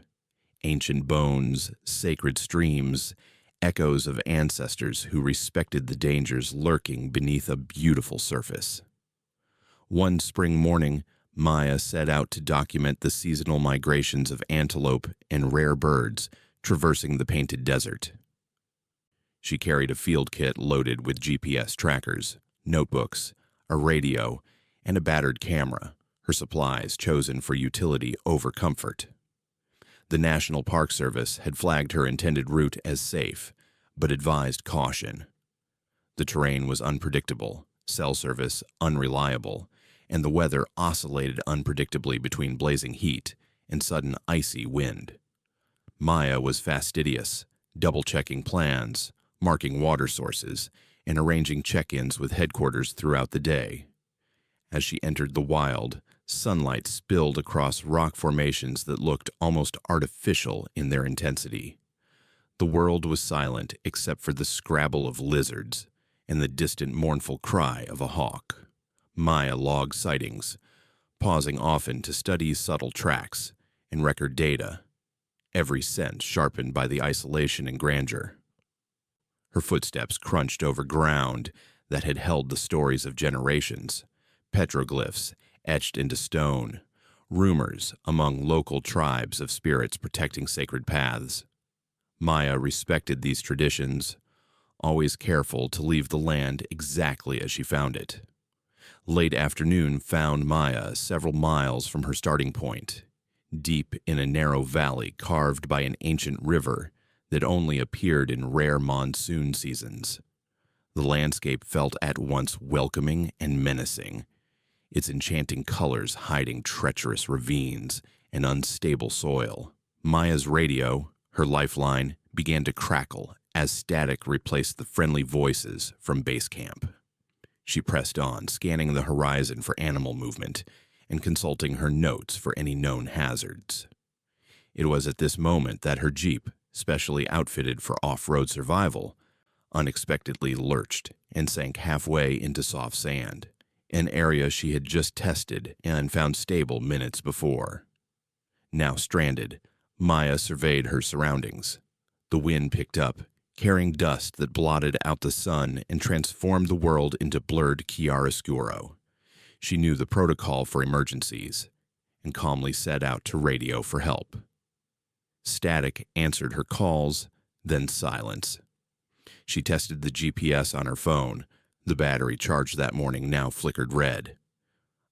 Ancient bones, sacred streams, echoes of ancestors who respected the dangers lurking beneath a beautiful surface. One spring morning, Maya set out to document the seasonal migrations of antelope and rare birds traversing the Painted Desert. She carried a field kit loaded with GPS trackers, notebooks, a radio, and a battered camera, her supplies chosen for utility over comfort. The National Park Service had flagged her intended route as safe, but advised caution. The terrain was unpredictable, cell service unreliable, and the weather oscillated unpredictably between blazing heat and sudden icy wind. Maya was fastidious, double-checking plans, marking water sources, and arranging check-ins with headquarters throughout the day. As she entered the wild, sunlight spilled across rock formations that looked almost artificial in their intensity. The world was silent except for the scrabble of lizards and the distant mournful cry of a hawk. Maya logged sightings, pausing often to study subtle tracks and record data, every sense sharpened by the isolation and grandeur. Her footsteps crunched over ground that had held the stories of generations, petroglyphs etched into stone, rumors among local tribes of spirits protecting sacred paths. Maya respected these traditions, always careful to leave the land exactly as she found it. Late afternoon found Maya several miles from her starting point, deep in a narrow valley carved by an ancient river that only appeared in rare monsoon seasons. The landscape felt at once welcoming and menacing, its enchanting colors hiding treacherous ravines and unstable soil. Maya's radio, her lifeline, began to crackle as static replaced the friendly voices from base camp. She pressed on, scanning the horizon for animal movement and consulting her notes for any known hazards. It was at this moment that her jeep, specially outfitted for off-road survival, unexpectedly lurched and sank halfway into soft sand, an area she had just tested and found stable minutes before. Now stranded, Maya surveyed her surroundings. The wind picked up, carrying dust that blotted out the sun and transformed the world into blurred chiaroscuro. She knew the protocol for emergencies and calmly set out to radio for help. Static answered her calls, then silence. She tested the GPS on her phone. The battery charged that morning now flickered red.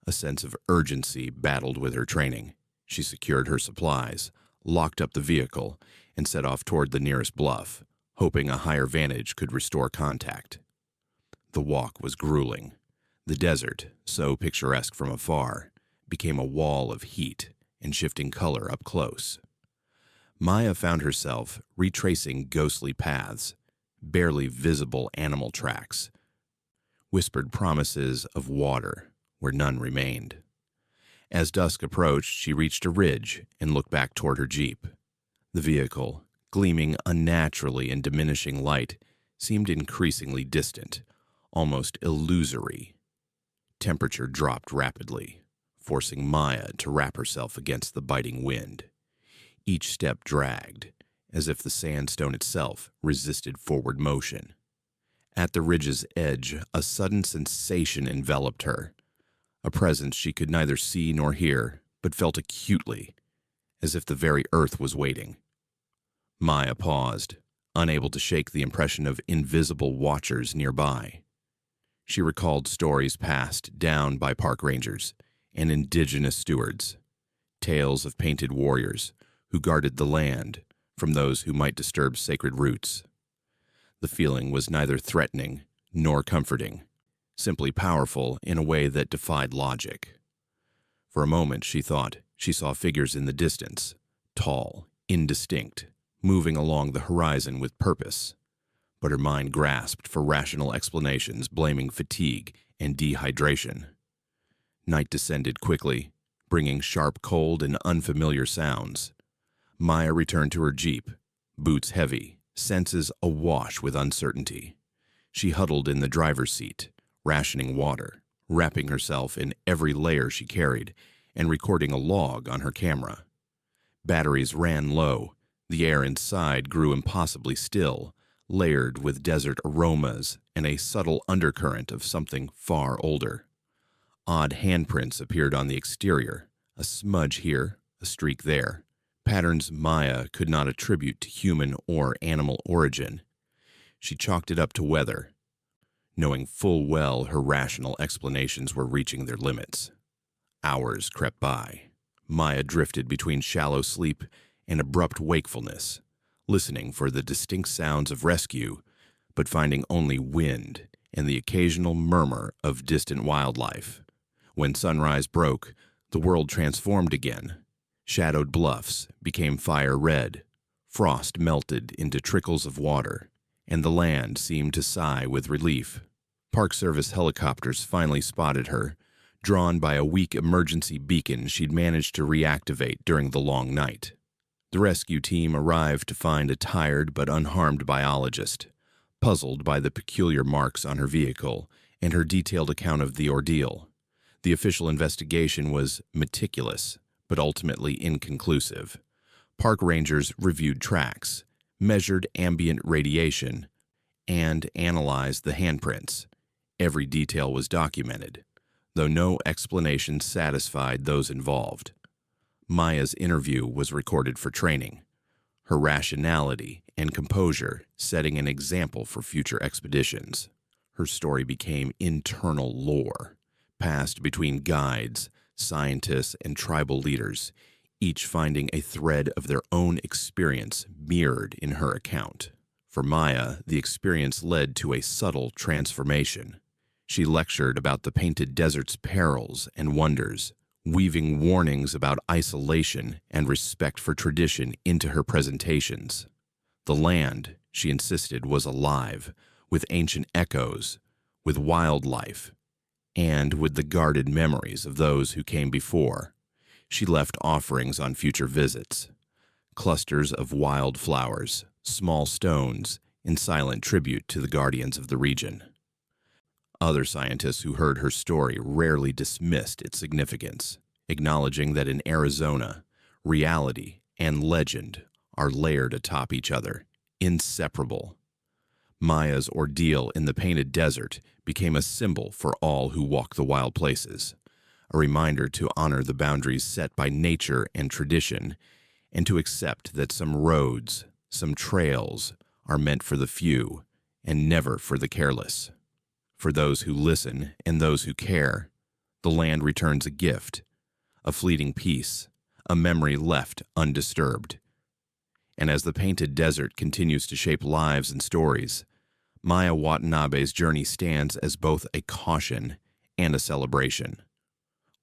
A sense of urgency battled with her training. She secured her supplies, locked up the vehicle, and set off toward the nearest bluff, hoping a higher vantage could restore contact. The walk was grueling. The desert, so picturesque from afar, became a wall of heat and shifting color up close. Maya found herself retracing ghostly paths, barely visible animal tracks, whispered promises of water where none remained. As dusk approached, she reached a ridge and looked back toward her jeep. The vehicle, gleaming unnaturally in diminishing light, seemed increasingly distant, almost illusory. Temperature dropped rapidly, forcing Maya to wrap herself against the biting wind. Each step dragged, as if the sandstone itself resisted forward motion. At the ridge's edge, a sudden sensation enveloped her, a presence she could neither see nor hear, but felt acutely, as if the very earth was waiting. Maya paused, unable to shake the impression of invisible watchers nearby. She recalled stories passed down by park rangers and indigenous stewards, tales of painted warriors who guarded the land from those who might disturb sacred roots. The feeling was neither threatening nor comforting, simply powerful in a way that defied logic. For a moment she thought she saw figures in the distance, tall, indistinct, moving along the horizon with purpose. But her mind grasped for rational explanations, blaming fatigue and dehydration. Night descended quickly, bringing sharp cold and unfamiliar sounds. Maya returned to her jeep, boots heavy, senses awash with uncertainty. She huddled in the driver's seat, rationing water, wrapping herself in every layer she carried, and recording a log on her camera. Batteries ran low. The air inside grew impossibly still, layered with desert aromas and a subtle undercurrent of something far older. Odd handprints appeared on the exterior, a smudge here, a streak there, patterns Maya could not attribute to human or animal origin. She chalked it up to weather, knowing full well her rational explanations were reaching their limits. Hours crept by. Maya drifted between shallow sleep and abrupt wakefulness, listening for the distinct sounds of rescue, but finding only wind and the occasional murmur of distant wildlife. When sunrise broke, the world transformed again. Shadowed bluffs became fire red, frost melted into trickles of water, and the land seemed to sigh with relief. Park Service helicopters finally spotted her, drawn by a weak emergency beacon she'd managed to reactivate during the long night. The rescue team arrived to find a tired but unharmed biologist, puzzled by the peculiar marks on her vehicle and her detailed account of the ordeal. The official investigation was meticulous, but ultimately inconclusive. Park rangers reviewed tracks, measured ambient radiation, and analyzed the handprints. Every detail was documented, though no explanation satisfied those involved. Maya's interview was recorded for training, her rationality and composure setting an example for future expeditions. Her story became internal lore, passed between guides, scientists, and tribal leaders, each finding a thread of their own experience mirrored in her account. For Maya, the experience led to a subtle transformation. She lectured about the painted desert's perils and wonders, weaving warnings about isolation and respect for tradition into her presentations. The land, she insisted, was alive, with ancient echoes, with wildlife, and with the guarded memories of those who came before. She left offerings on future visits, clusters of wild flowers, small stones, in silent tribute to the guardians of the region. Other scientists who heard her story rarely dismissed its significance, acknowledging that in Arizona, reality and legend are layered atop each other, inseparable. Maya's ordeal in the Painted Desert became a symbol for all who walk the wild places, a reminder to honor the boundaries set by nature and tradition, and to accept that some roads, some trails, are meant for the few and never for the careless. For those who listen and those who care, the land returns a gift, a fleeting peace, a memory left undisturbed. And as the Painted Desert continues to shape lives and stories, Maya Watanabe's journey stands as both a caution and a celebration.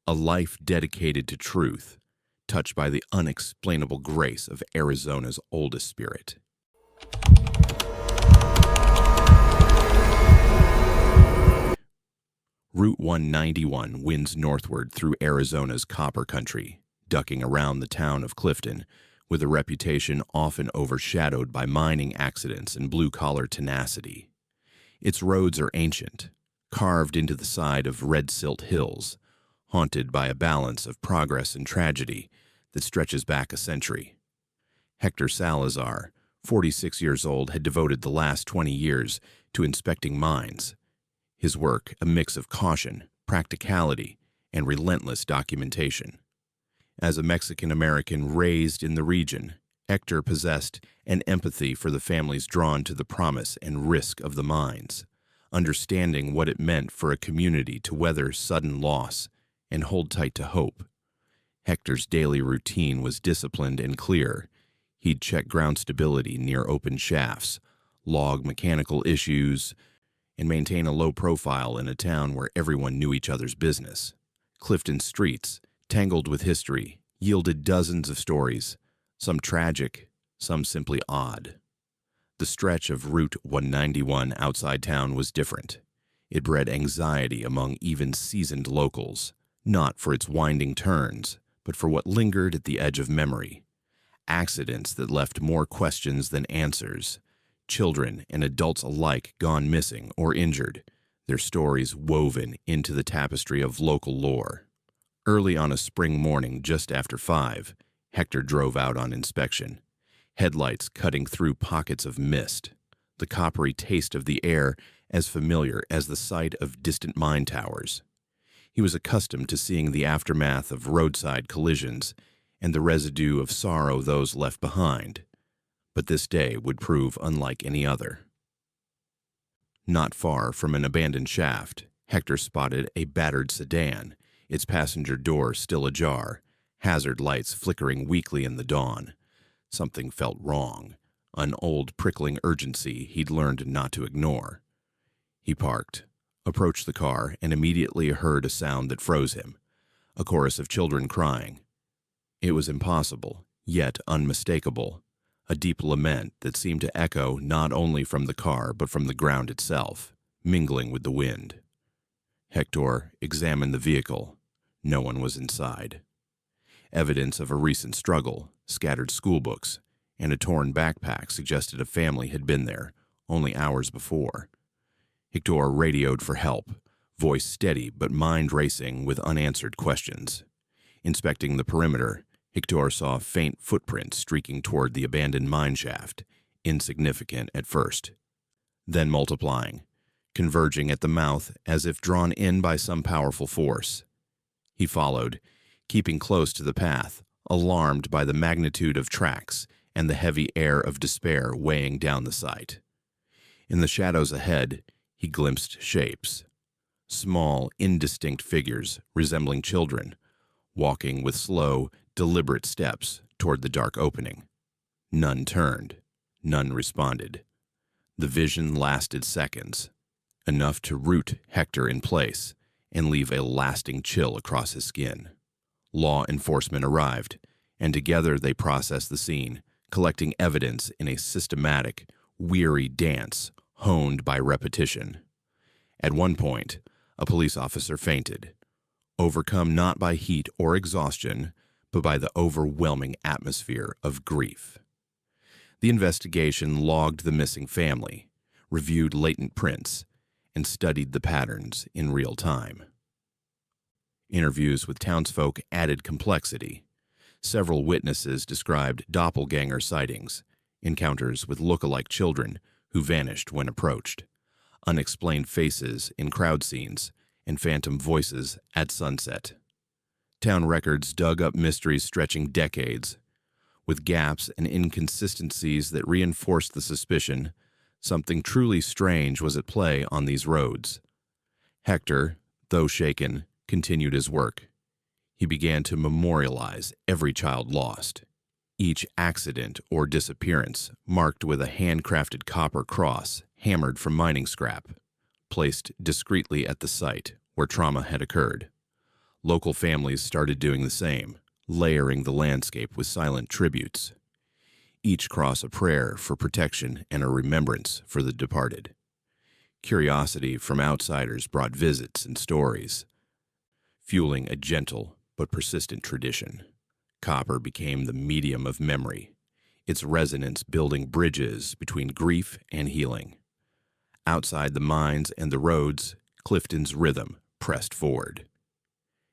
A life dedicated to truth, touched by the unexplainable grace of Arizona's oldest spirit. Route 191 winds northward through Arizona's copper country, ducking around the town of Clifton, with a reputation often overshadowed by mining accidents and blue-collar tenacity. Its roads are ancient, carved into the side of red silt hills, haunted by a balance of progress and tragedy that stretches back a century. Hector Salazar, 46 years old, had devoted the last 20 years to inspecting mines. His work a mix of caution, practicality, and relentless documentation. As a Mexican-American raised in the region, Hector possessed an empathy for the families drawn to the promise and risk of the mines, understanding what it meant for a community to weather sudden loss and hold tight to hope. Hector's daily routine was disciplined and clear. He'd check ground stability near open shafts, log mechanical issues, and maintain a low profile in a town where everyone knew each other's business. Clifton's streets, tangled with history, yielded dozens of stories, some tragic, some simply odd. The stretch of Route 191 outside town was different. It bred anxiety among even seasoned locals, not for its winding turns, but for what lingered at the edge of memory. Accidents that left more questions than answers. Children and adults alike gone missing or injured, their stories woven into the tapestry of local lore. Early on a spring morning just after 5, Hector drove out on inspection, headlights cutting through pockets of mist, the coppery taste of the air as familiar as the sight of distant mine towers. He was accustomed to seeing the aftermath of roadside collisions and the residue of sorrow those left behind, but this day would prove unlike any other. Not far from an abandoned shaft, Hector spotted a battered sedan, its passenger door still ajar, hazard lights flickering weakly in the dawn. Something felt wrong, an old prickling urgency he'd learned not to ignore. He parked, approached the car, and immediately heard a sound that froze him, a chorus of children crying. It was impossible, yet unmistakable, a deep lament that seemed to echo not only from the car but from the ground itself, mingling with the wind. Hector examined the vehicle. No one was inside. Evidence of a recent struggle, scattered schoolbooks, and a torn backpack suggested a family had been there only hours before. Hector radioed for help, voice steady but mind racing with unanswered questions. Inspecting the perimeter, Hector saw faint footprints streaking toward the abandoned mine shaft, insignificant at first, then multiplying, converging at the mouth as if drawn in by some powerful force. He followed, keeping close to the path, alarmed by the magnitude of tracks and the heavy air of despair weighing down the sight. In the shadows ahead, he glimpsed shapes, small, indistinct figures resembling children, walking with slow, deliberate steps toward the dark opening. None turned, none responded. The vision lasted seconds, enough to root Hector in place and leave a lasting chill across his skin. Law enforcement arrived, and together they processed the scene, collecting evidence in a systematic, weary dance honed by repetition. At one point, a police officer fainted, overcome not by heat or exhaustion, but by the overwhelming atmosphere of grief. The investigation logged the missing family, reviewed latent prints, and studied the patterns in real time. Interviews with townsfolk added complexity. Several witnesses described doppelganger sightings, encounters with look-alike children who vanished when approached, unexplained faces in crowd scenes, and phantom voices at sunset. Town records dug up mysteries stretching decades, with gaps and inconsistencies that reinforced the suspicion something truly strange was at play on these roads. Hector, though shaken, continued his work. He began to memorialize every child lost, each accident or disappearance marked with a handcrafted copper cross hammered from mining scrap, placed discreetly at the site where trauma had occurred. Local families started doing the same, layering the landscape with silent tributes, each cross a prayer for protection and a remembrance for the departed. Curiosity from outsiders brought visits and stories, fueling a gentle but persistent tradition. Copper became the medium of memory, its resonance building bridges between grief and healing. Outside the mines and the roads, Clifton's rhythm pressed forward.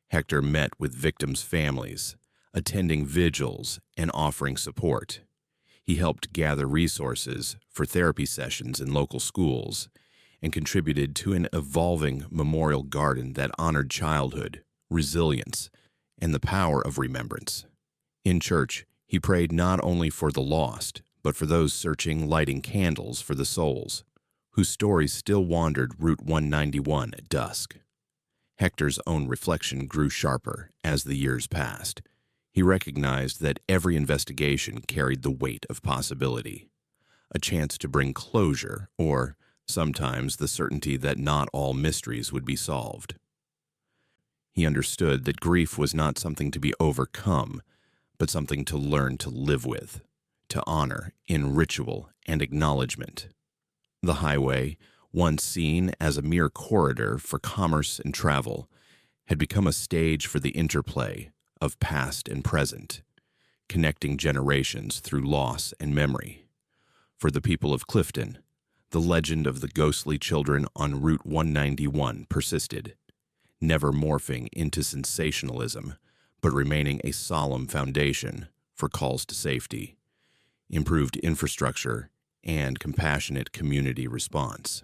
Hector met with victims' families, attending vigils and offering support. He helped gather resources for therapy sessions in local schools and contributed to an evolving memorial garden that honored childhood, resilience, and the power of remembrance. In church, he prayed not only for the lost, but for those searching, lighting candles for the souls, whose stories still wandered Route 191 at dusk. Hector's own reflection grew sharper as the years passed. He recognized that every investigation carried the weight of possibility, a chance to bring closure, or sometimes the certainty that not all mysteries would be solved. He understood that grief was not something to be overcome, but something to learn to live with, to honor in ritual and acknowledgement. The highway, once seen as a mere corridor for commerce and travel, had become a stage for the interplay of past and present, connecting generations through loss and memory. For the people of Clifton, the legend of the ghostly children on Route 191 persisted, never morphing into sensationalism, but remaining a solemn foundation for calls to safety, improved infrastructure, and compassionate community response.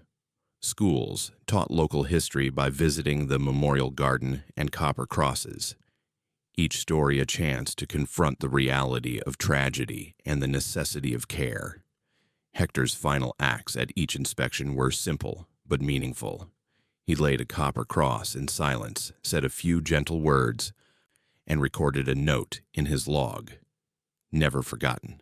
Schools taught local history by visiting the memorial garden and copper crosses, each story a chance to confront the reality of tragedy and the necessity of care. Hector's final acts at each inspection were simple but meaningful. He laid a copper cross in silence, said a few gentle words, and recorded a note in his log, never forgotten.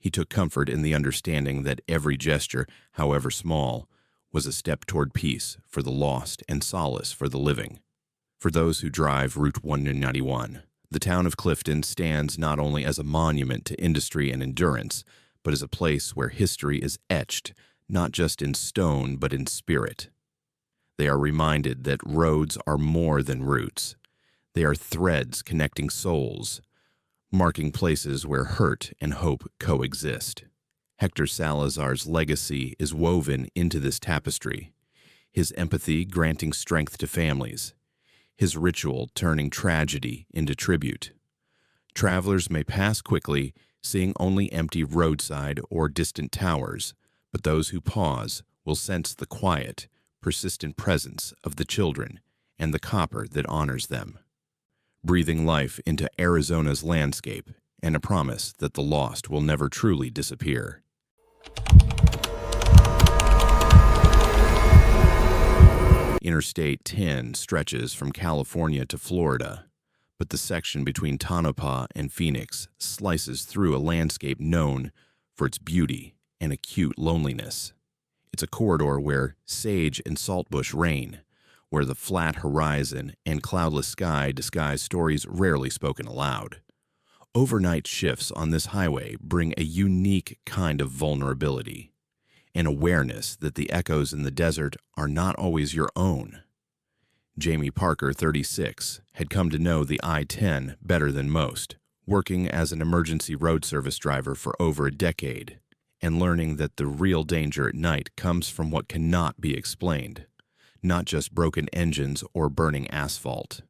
He took comfort in the understanding that every gesture, however small, was a step toward peace for the lost and solace for the living. For those who drive Route 191, the town of Clifton stands not only as a monument to industry and endurance, but as a place where history is etched, not just in stone, but in spirit. They are reminded that roads are more than routes. They are threads connecting souls, marking places where hurt and hope coexist. Hector Salazar's legacy is woven into this tapestry, his empathy granting strength to families, his ritual turning tragedy into tribute. Travelers may pass quickly, seeing only empty roadside or distant towers, but those who pause will sense the quiet, persistent presence of the children and the copper that honors them, breathing life into Arizona's landscape and a promise that the lost will never truly disappear. Interstate 10 stretches from California to Florida, but the section between Tonopah and Phoenix slices through a landscape known for its beauty and acute loneliness. It's a corridor where sage and saltbush reign, where the flat horizon and cloudless sky disguise stories rarely spoken aloud. Overnight shifts on this highway bring a unique kind of vulnerability. an awareness that the echoes in the desert are not always your own. Jamie Parker, 36, had come to know the I-10 better than most, working as an emergency road service driver for over a decade, and learning that the real danger at night comes from what cannot be explained, not just broken engines or burning asphalt.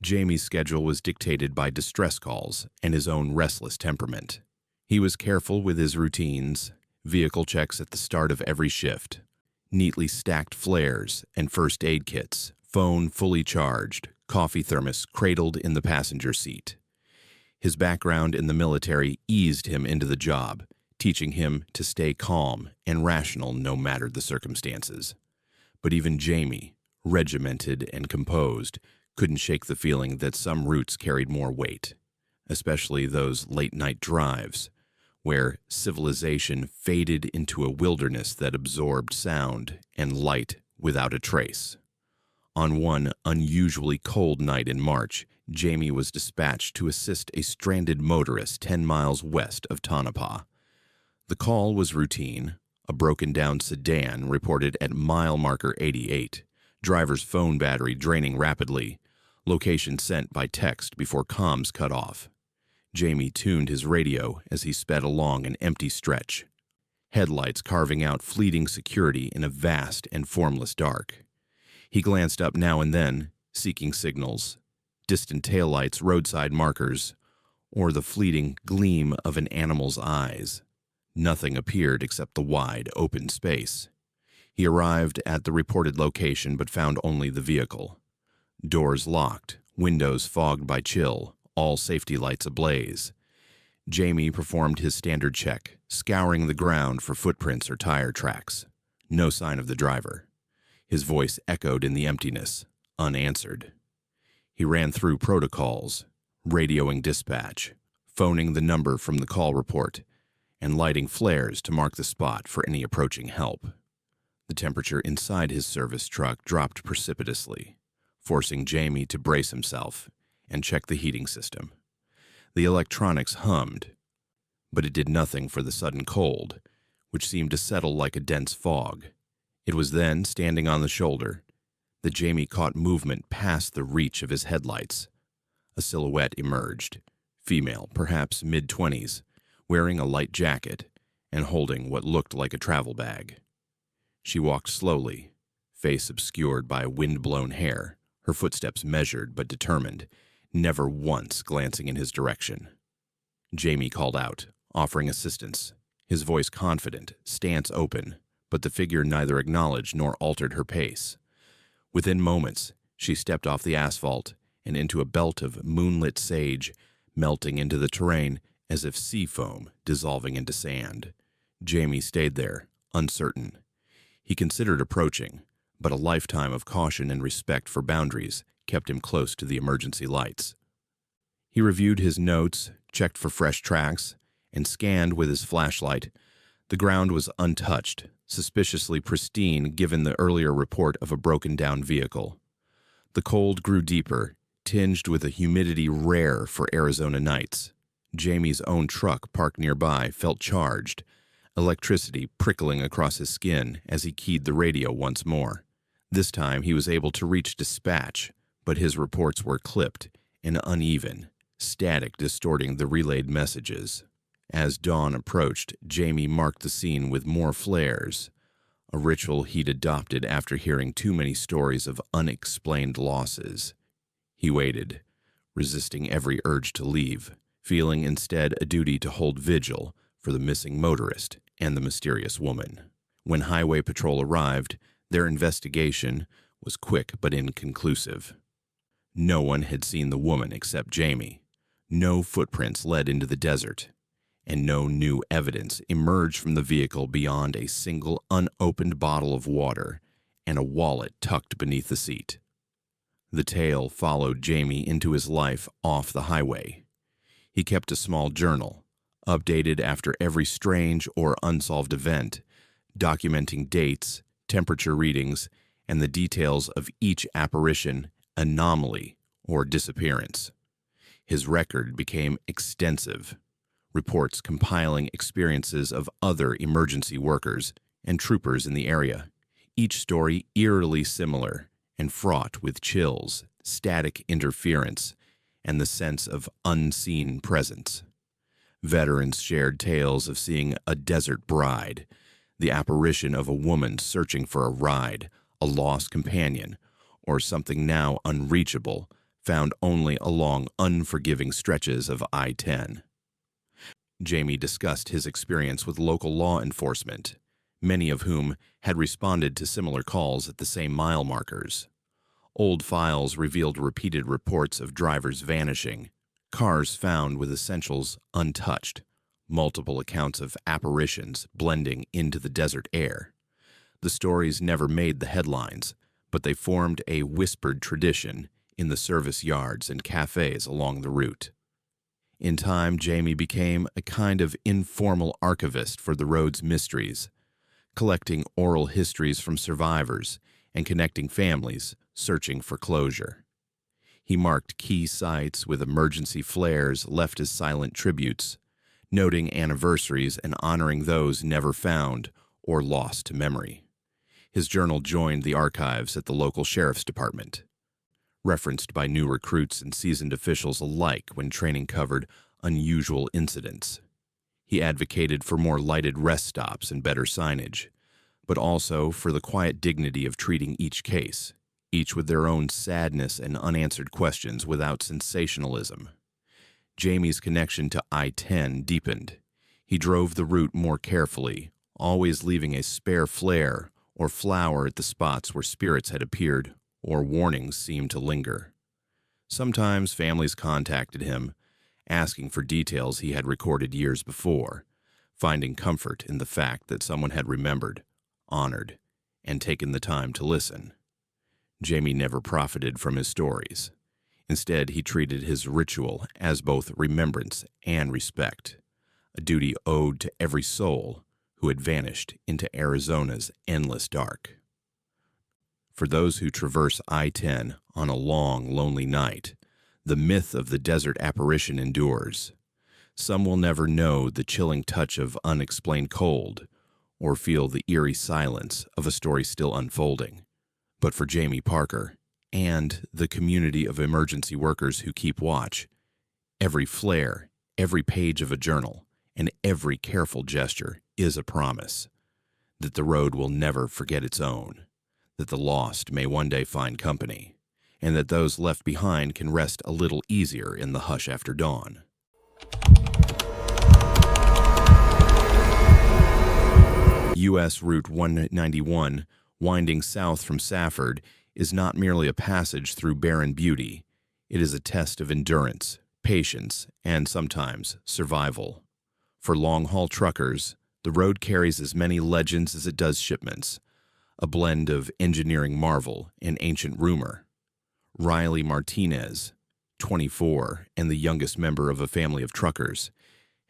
Jamie's schedule was dictated by distress calls and his own restless temperament. He was careful with his routines, vehicle checks at the start of every shift, neatly stacked flares and first aid kits, phone fully charged, coffee thermos cradled in the passenger seat. His background in the military eased him into the job, teaching him to stay calm and rational no matter the circumstances. But even Jamie, regimented and composed, couldn't shake the feeling that some routes carried more weight, especially those late-night drives, where civilization faded into a wilderness that absorbed sound and light without a trace. On one unusually cold night in March, Jamie was dispatched to assist a stranded motorist 10 miles west of Tonopah. The call was routine. A broken-down sedan reported at mile marker 88, driver's phone battery draining rapidly, location sent by text before comms cut off. Jamie tuned his radio as he sped along an empty stretch, headlights carving out fleeting security in a vast and formless dark. He glanced up now and then, seeking signals, distant taillights, roadside markers, or the fleeting gleam of an animal's eyes. Nothing appeared except the wide, open space. He arrived at the reported location but found only the vehicle. Doors locked, windows fogged by chill, all safety lights ablaze. Jamie performed his standard check, scouring the ground for footprints or tire tracks. No sign of the driver. His voice echoed in the emptiness, unanswered. He ran through protocols, radioing dispatch, phoning the number from the call report, and lighting flares to mark the spot for any approaching help. The temperature inside his service truck dropped precipitously, forcing Jamie to brace himself and check the heating system. The electronics hummed, but it did nothing for the sudden cold, which seemed to settle like a dense fog. It was then, standing on the shoulder, that Jamie caught movement past the reach of his headlights. A silhouette emerged, female, perhaps mid-20s, wearing a light jacket and holding what looked like a travel bag. She walked slowly, face obscured by wind-blown hair, her footsteps measured but determined, never once glancing in his direction. Jamie called out, offering assistance, his voice confident, stance open, but the figure neither acknowledged nor altered her pace. Within moments, she stepped off the asphalt and into a belt of moonlit sage, melting into the terrain as if sea foam dissolving into sand. Jamie stayed there, uncertain. He considered approaching, but a lifetime of caution and respect for boundaries kept him close to the emergency lights. He reviewed his notes, checked for fresh tracks, and scanned with his flashlight. The ground was untouched, suspiciously pristine given the earlier report of a broken-down vehicle. The cold grew deeper, tinged with a humidity rare for Arizona nights. Jamie's own truck parked nearby felt charged, electricity prickling across his skin as he keyed the radio once more. This time he was able to reach dispatch, but his reports were clipped and uneven, static distorting the relayed messages. As dawn approached, Jamie marked the scene with more flares, a ritual he'd adopted after hearing too many stories of unexplained losses. He waited, resisting every urge to leave, feeling instead a duty to hold vigil for the missing motorist and the mysterious woman. When highway patrol arrived, their investigation was quick but inconclusive. No one had seen the woman except Jamie. No footprints led into the desert, and no new evidence emerged from the vehicle beyond a single unopened bottle of water and a wallet tucked beneath the seat. The tale followed Jamie into his life off the highway. He kept a small journal, updated after every strange or unsolved event, documenting dates, temperature readings, and the details of each apparition, anomaly, or disappearance. His record became extensive, reports compiling experiences of other emergency workers, and troopers in the area, each story eerily similar and fraught with chills, static interference, and the sense of unseen presence. Veterans shared tales of seeing a desert bride, the apparition of a woman searching for a ride, a lost companion, or something now unreachable, found only along unforgiving stretches of I-10. Jamie discussed his experience with local law enforcement, many of whom had responded to similar calls at the same mile markers. Old files revealed repeated reports of drivers vanishing, cars found with essentials untouched, multiple accounts of apparitions blending into the desert air. The stories never made the headlines, but they formed a whispered tradition in the service yards and cafes along the route. In time, Jamie became a kind of informal archivist for the road's mysteries, collecting oral histories from survivors and connecting families searching for closure. He marked key sites with emergency flares left as silent tributes, noting anniversaries and honoring those never found or lost to memory. His journal joined the archives at the local sheriff's department, referenced by new recruits and seasoned officials alike when training covered unusual incidents. He advocated for more lighted rest stops and better signage, but also for the quiet dignity of treating each case, each with their own sadness and unanswered questions without sensationalism. Jamie's connection to I-10 deepened. He drove the route more carefully, always leaving a spare flare or flower at the spots where spirits had appeared or warnings seemed to linger. Sometimes families contacted him, asking for details he had recorded years before, finding comfort in the fact that someone had remembered, honored, and taken the time to listen. Jamie never profited from his stories. Instead, he treated his ritual as both remembrance and respect, a duty owed to every soul who had vanished into Arizona's endless dark. For those who traverse I-10 on a long, lonely night, the myth of the desert apparition endures. Some will never know the chilling touch of unexplained cold or feel the eerie silence of a story still unfolding. But for Jamie Parker and the community of emergency workers who keep watch, every flare, every page of a journal, and every careful gesture is a promise that the road will never forget its own, that the lost may one day find company, and that those left behind can rest a little easier in the hush after dawn. U.S. Route 191, winding south from Safford, is not merely a passage through barren beauty. It is a test of endurance, patience, and sometimes survival. For long-haul truckers, the road carries as many legends as it does shipments, a blend of engineering marvel and ancient rumor. Riley Martinez, 24, and the youngest member of a family of truckers,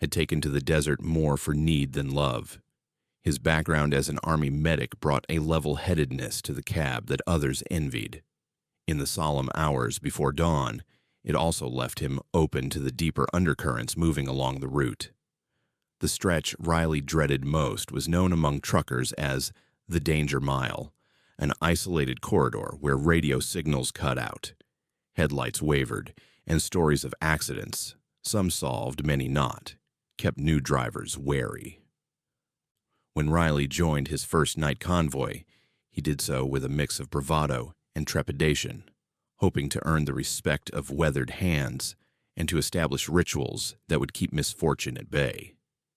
had taken to the desert more for need than love. His background as an Army medic brought a level-headedness to the cab that others envied. In the solemn hours before dawn, it also left him open to the deeper undercurrents moving along the route. The stretch Riley dreaded most was known among truckers as the Danger Mile, an isolated corridor where radio signals cut out. Headlights wavered, and stories of accidents, some solved, many not, kept new drivers wary. When Riley joined his first night convoy, he did so with a mix of bravado and trepidation, hoping to earn the respect of weathered hands and to establish rituals that would keep misfortune at bay.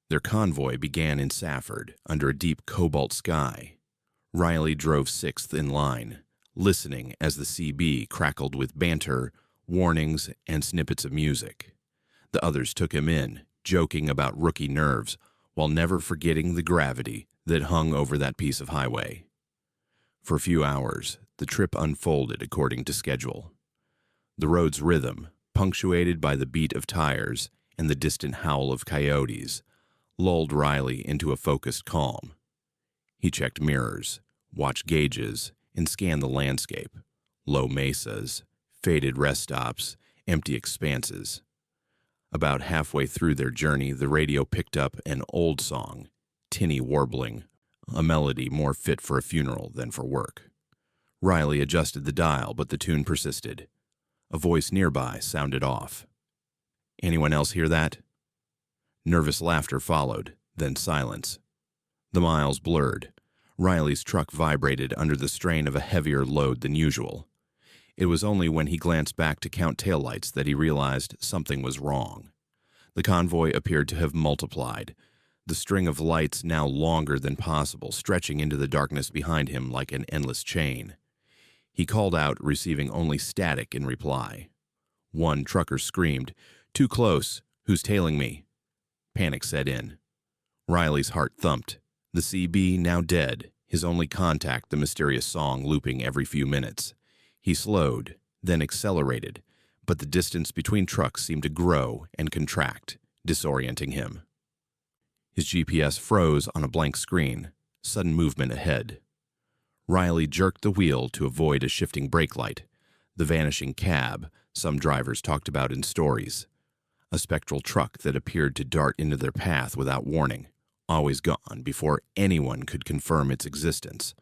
Their convoy began in Safford under a deep cobalt sky. Riley drove sixth in line, listening as the CB crackled with banter, warnings, and snippets of music. The others took him in, joking about rookie nerves, while never forgetting the gravity that hung over that piece of highway. For a few hours, the trip unfolded according to schedule. The road's rhythm, punctuated by the beat of tires and the distant howl of coyotes, lulled Riley into a focused calm. He checked mirrors, watched gauges, and scanned the landscape. Low mesas, faded rest stops, empty expanses. About halfway through their journey, the radio picked up an old song, tinny warbling, a melody more fit for a funeral than for work. Riley adjusted the dial, but the tune persisted. A voice nearby sounded off. "Anyone else hear that?" Nervous laughter followed, then silence. The miles blurred. Riley's truck vibrated under the strain of a heavier load than usual. It was only when he glanced back to count taillights that he realized something was wrong. The convoy appeared to have multiplied, the string of lights now longer than possible, stretching into the darkness behind him like an endless chain. He called out, receiving only static in reply. One trucker screamed, "Too close! Who's tailing me?" Panic set in. Riley's heart thumped. The CB now dead, his only contact the mysterious song looping every few minutes. He slowed, then accelerated, but the distance between trucks seemed to grow and contract, disorienting him. His GPS froze on a blank screen, sudden movement ahead. Riley jerked the wheel to avoid a shifting brake light, the vanishing cab some drivers talked about in stories. A spectral truck that appeared to dart into their path without warning, always gone before anyone could confirm its existence.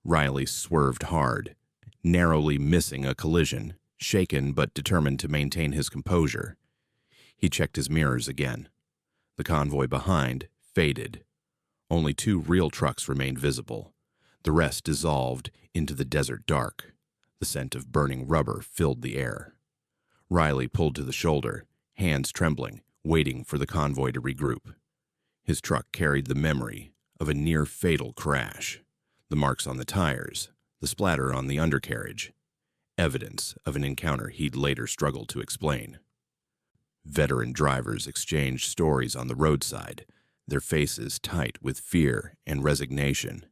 Riley swerved hard, narrowly missing a collision, shaken but determined to maintain his composure. He checked his mirrors again. The convoy behind faded. Only two real trucks remained visible. The rest dissolved into the desert dark. The scent of burning rubber filled the air. Riley pulled to the shoulder, hands trembling, waiting for the convoy to regroup. His truck carried the memory of a near-fatal crash, the marks on the tires, the splatter on the undercarriage, evidence of an encounter he'd later struggled to explain. Veteran drivers exchanged stories on the roadside, their faces tight with fear and resignation.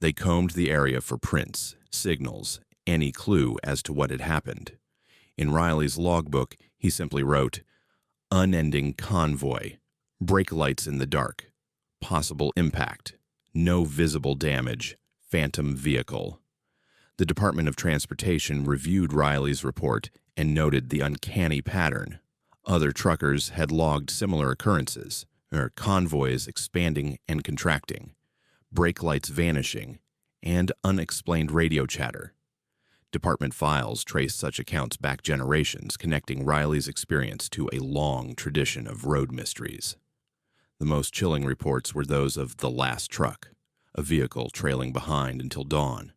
They combed the area for prints, signals, any clue as to what had happened. In Riley's logbook, he simply wrote, "Unending convoy, brake lights in the dark, possible impact, no visible damage, phantom vehicle." The Department of Transportation reviewed Riley's report and noted the uncanny pattern. Other truckers had logged similar occurrences, convoys expanding and contracting, brake lights vanishing, and unexplained radio chatter. Department files traced such accounts back generations, connecting Riley's experience to a long tradition of road mysteries. The most chilling reports were those of the last truck, a vehicle trailing behind until dawn,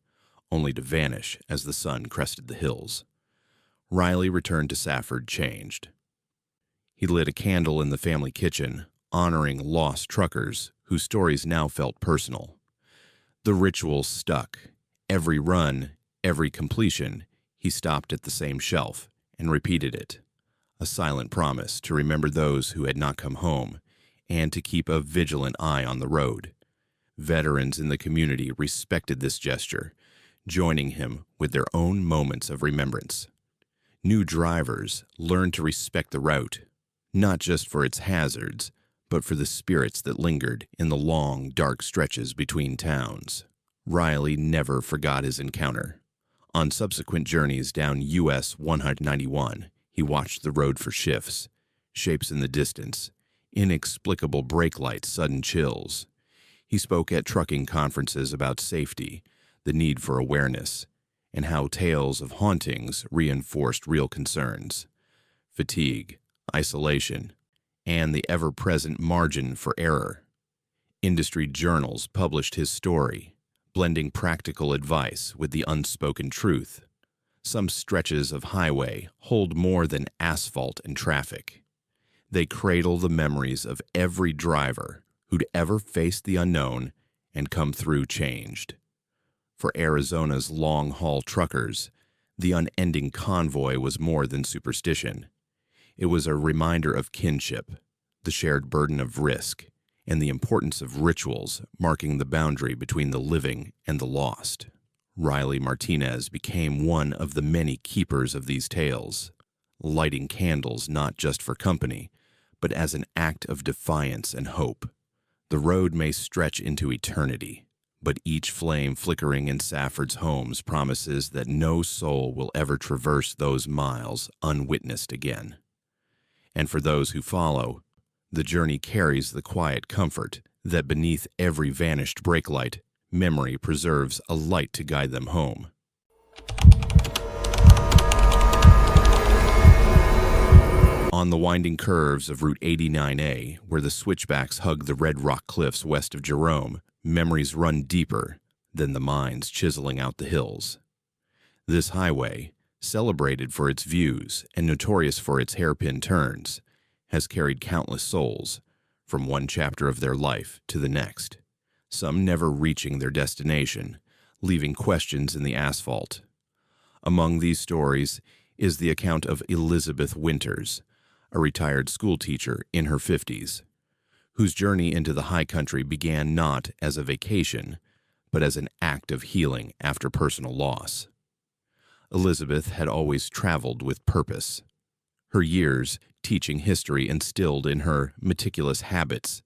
only to vanish as the sun crested the hills. Riley returned to Safford changed. He lit a candle in the family kitchen, honoring lost truckers whose stories now felt personal. The ritual stuck. Every run, every completion, he stopped at the same shelf and repeated it. A silent promise to remember those who had not come home and to keep a vigilant eye on the road. Veterans in the community respected this gesture, joining him with their own moments of remembrance. New drivers learned to respect the route, not just for its hazards, but for the spirits that lingered in the long, dark stretches between towns. Riley never forgot his encounter. On subsequent journeys down US 191, he watched the road for shifts, shapes in the distance, inexplicable brake lights, sudden chills. He spoke at trucking conferences about safety, the need for awareness, and how tales of hauntings reinforced real concerns: fatigue, isolation, and the ever-present margin for error. Industry journals published his story, blending practical advice with the unspoken truth. Some stretches of highway hold more than asphalt and traffic. They cradle the memories of every driver who'd ever faced the unknown and come through changed. For Arizona's long-haul truckers, the unending convoy was more than superstition. It was a reminder of kinship, the shared burden of risk, and the importance of rituals marking the boundary between the living and the lost. Riley Martinez became one of the many keepers of these tales, lighting candles not just for company, but as an act of defiance and hope. The road may stretch into eternity, but each flame flickering in Safford's homes promises that no soul will ever traverse those miles unwitnessed again. And for those who follow, the journey carries the quiet comfort that beneath every vanished brake light memory preserves a light to guide them home. On the winding curves of Route 89A, where the switchbacks hug the red rock cliffs west of Jerome, memories run deeper than the mines chiseling out the hills. This highway, celebrated for its views and notorious for its hairpin turns, has carried countless souls from one chapter of their life to the next, some never reaching their destination, leaving questions in the asphalt. Among these stories is the account of Elizabeth Winters, a retired schoolteacher in her 50s, whose journey into the high country began not as a vacation, but as an act of healing after personal loss. Elizabeth had always traveled with purpose. Her years teaching history instilled in her meticulous habits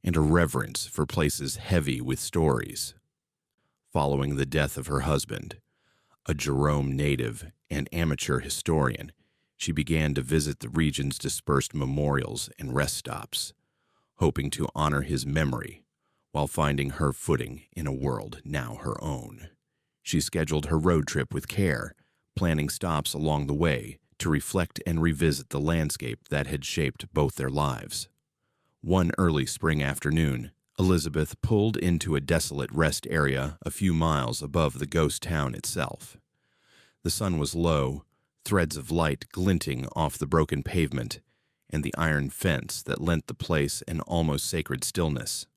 and a reverence for places heavy with stories. Following the death of her husband, a Jerome native and amateur historian, she began to visit the region's dispersed memorials and rest stops, hoping to honor his memory while finding her footing in a world now her own. She scheduled her road trip with care, planning stops along the way to reflect and revisit the landscape that had shaped both their lives. One early spring afternoon, Elizabeth pulled into a desolate rest area a few miles above the ghost town itself. The sun was low, threads of light glinting off the broken pavement and the iron fence that lent the place an almost sacred stillness.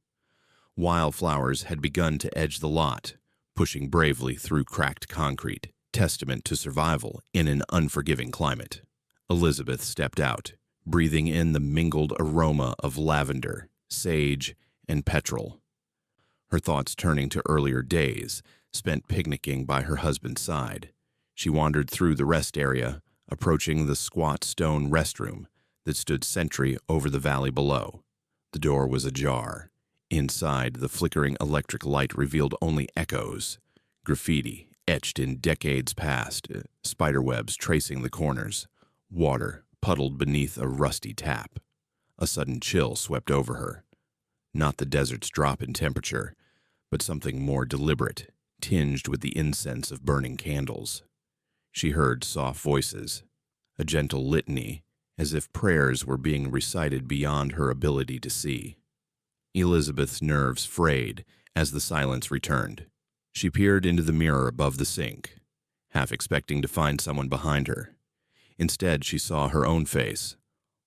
Wildflowers had begun to edge the lot, pushing bravely through cracked concrete, testament to survival in an unforgiving climate. Elizabeth stepped out, breathing in the mingled aroma of lavender, sage, and petrol. Her thoughts turning to earlier days, spent picnicking by her husband's side. She wandered through the rest area, approaching the squat stone restroom that stood sentry over the valley below. The door was ajar. Inside, the flickering electric light revealed only echoes, graffiti etched in decades past, spiderwebs tracing the corners, water puddled beneath a rusty tap. A sudden chill swept over her. Not the desert's drop in temperature, but something more deliberate, tinged with the incense of burning candles. She heard soft voices, a gentle litany, as if prayers were being recited beyond her ability to see. Elizabeth's nerves frayed as the silence returned. She peered into the mirror above the sink, half expecting to find someone behind her. Instead, she saw her own face,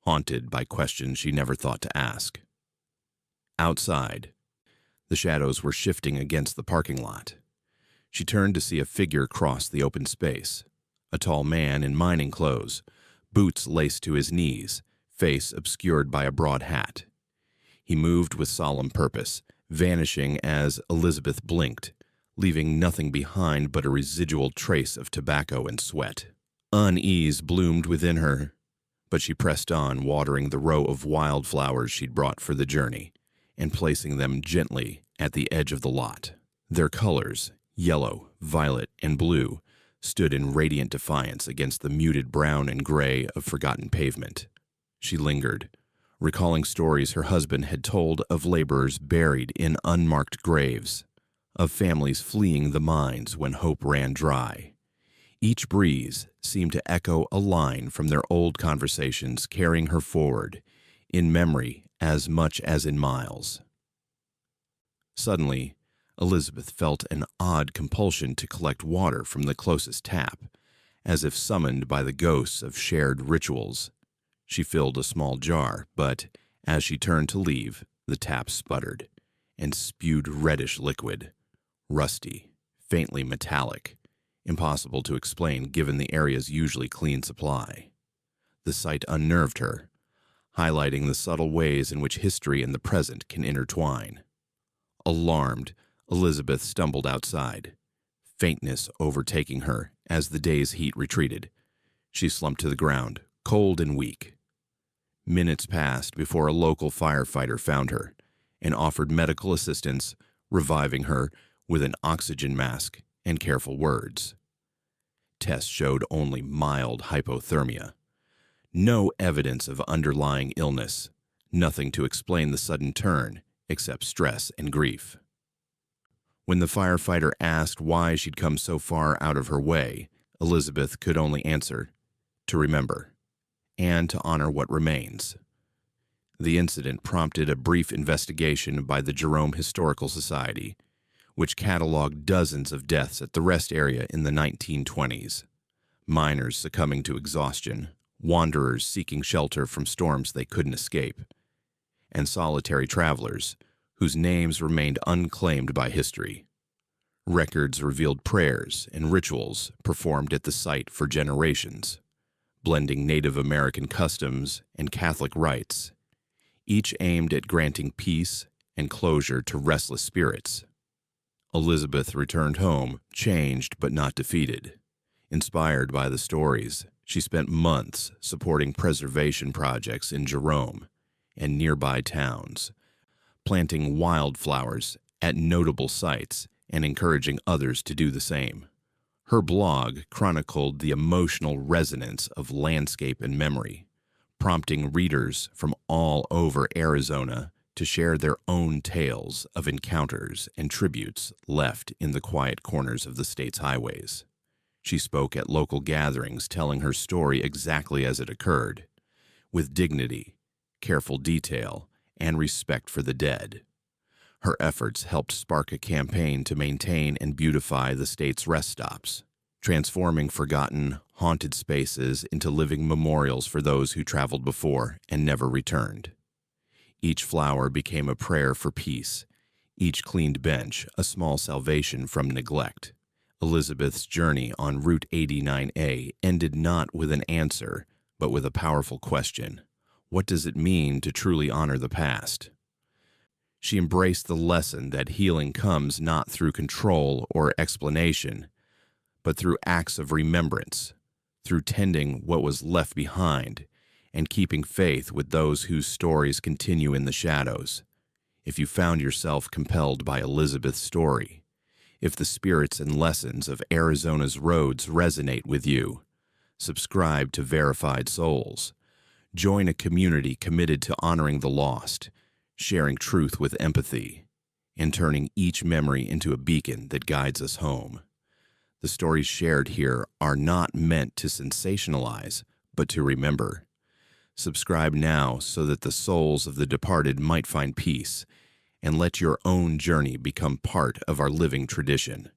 haunted by questions she never thought to ask. Outside, the shadows were shifting against the parking lot. She turned to see a figure cross the open space, a tall man in mining clothes, boots laced to his knees, face obscured by a broad hat. He moved with solemn purpose, vanishing as Elizabeth blinked, leaving nothing behind but a residual trace of tobacco and sweat. Unease bloomed within her, but she pressed on, watering the row of wildflowers she'd brought for the journey and placing them gently at the edge of the lot. Their colors, yellow, violet, and blue, stood in radiant defiance against the muted brown and gray of forgotten pavement. She lingered, recalling stories her husband had told of laborers buried in unmarked graves, of families fleeing the mines when hope ran dry. Each breeze seemed to echo a line from their old conversations, carrying her forward, in memory as much as in miles. Suddenly, Elizabeth felt an odd compulsion to collect water from the closest tap, as if summoned by the ghosts of shared rituals. She filled a small jar, but as she turned to leave, the tap sputtered and spewed reddish liquid, rusty, faintly metallic, impossible to explain given the area's usually clean supply. The sight unnerved her, highlighting the subtle ways in which history and the present can intertwine. Alarmed, Elizabeth stumbled outside, faintness overtaking her as the day's heat retreated. She slumped to the ground, cold and weak. Minutes passed before a local firefighter found her and offered medical assistance, reviving her with an oxygen mask and careful words. Tests showed only mild hypothermia. No evidence of underlying illness, nothing to explain the sudden turn except stress and grief. When the firefighter asked why she'd come so far out of her way, Elizabeth could only answer, to remember, and to honor what remains. The incident prompted a brief investigation by the Jerome Historical Society, which cataloged dozens of deaths at the rest area in the 1920s. Miners succumbing to exhaustion, wanderers seeking shelter from storms they couldn't escape, and solitary travelers whose names remained unclaimed by history. Records revealed prayers and rituals performed at the site for generations, blending Native American customs and Catholic rites, each aimed at granting peace and closure to restless spirits. Elizabeth returned home, changed but not defeated. Inspired by the stories, she spent months supporting preservation projects in Jerome and nearby towns, planting wildflowers at notable sites and encouraging others to do the same. Her blog chronicled the emotional resonance of landscape and memory, prompting readers from all over Arizona to share their own tales of encounters and tributes left in the quiet corners of the state's highways. She spoke at local gatherings, telling her story exactly as it occurred, with dignity, careful detail, and respect for the dead. Her efforts helped spark a campaign to maintain and beautify the state's rest stops, transforming forgotten, haunted spaces into living memorials for those who traveled before and never returned. Each flower became a prayer for peace, each cleaned bench a small salvation from neglect. Elizabeth's journey on Route 89A ended not with an answer, but with a powerful question. What does it mean to truly honor the past? She embraced the lesson that healing comes not through control or explanation, but through acts of remembrance, through tending what was left behind, and keeping faith with those whose stories continue in the shadows. If you found yourself compelled by Elizabeth's story, if the spirits and lessons of Arizona's roads resonate with you, subscribe to Verified Souls. Join a community committed to honoring the lost, sharing truth with empathy, and turning each memory into a beacon that guides us home. The stories shared here are not meant to sensationalize, but to remember. Subscribe now so that the souls of the departed might find peace, and let your own journey become part of our living tradition.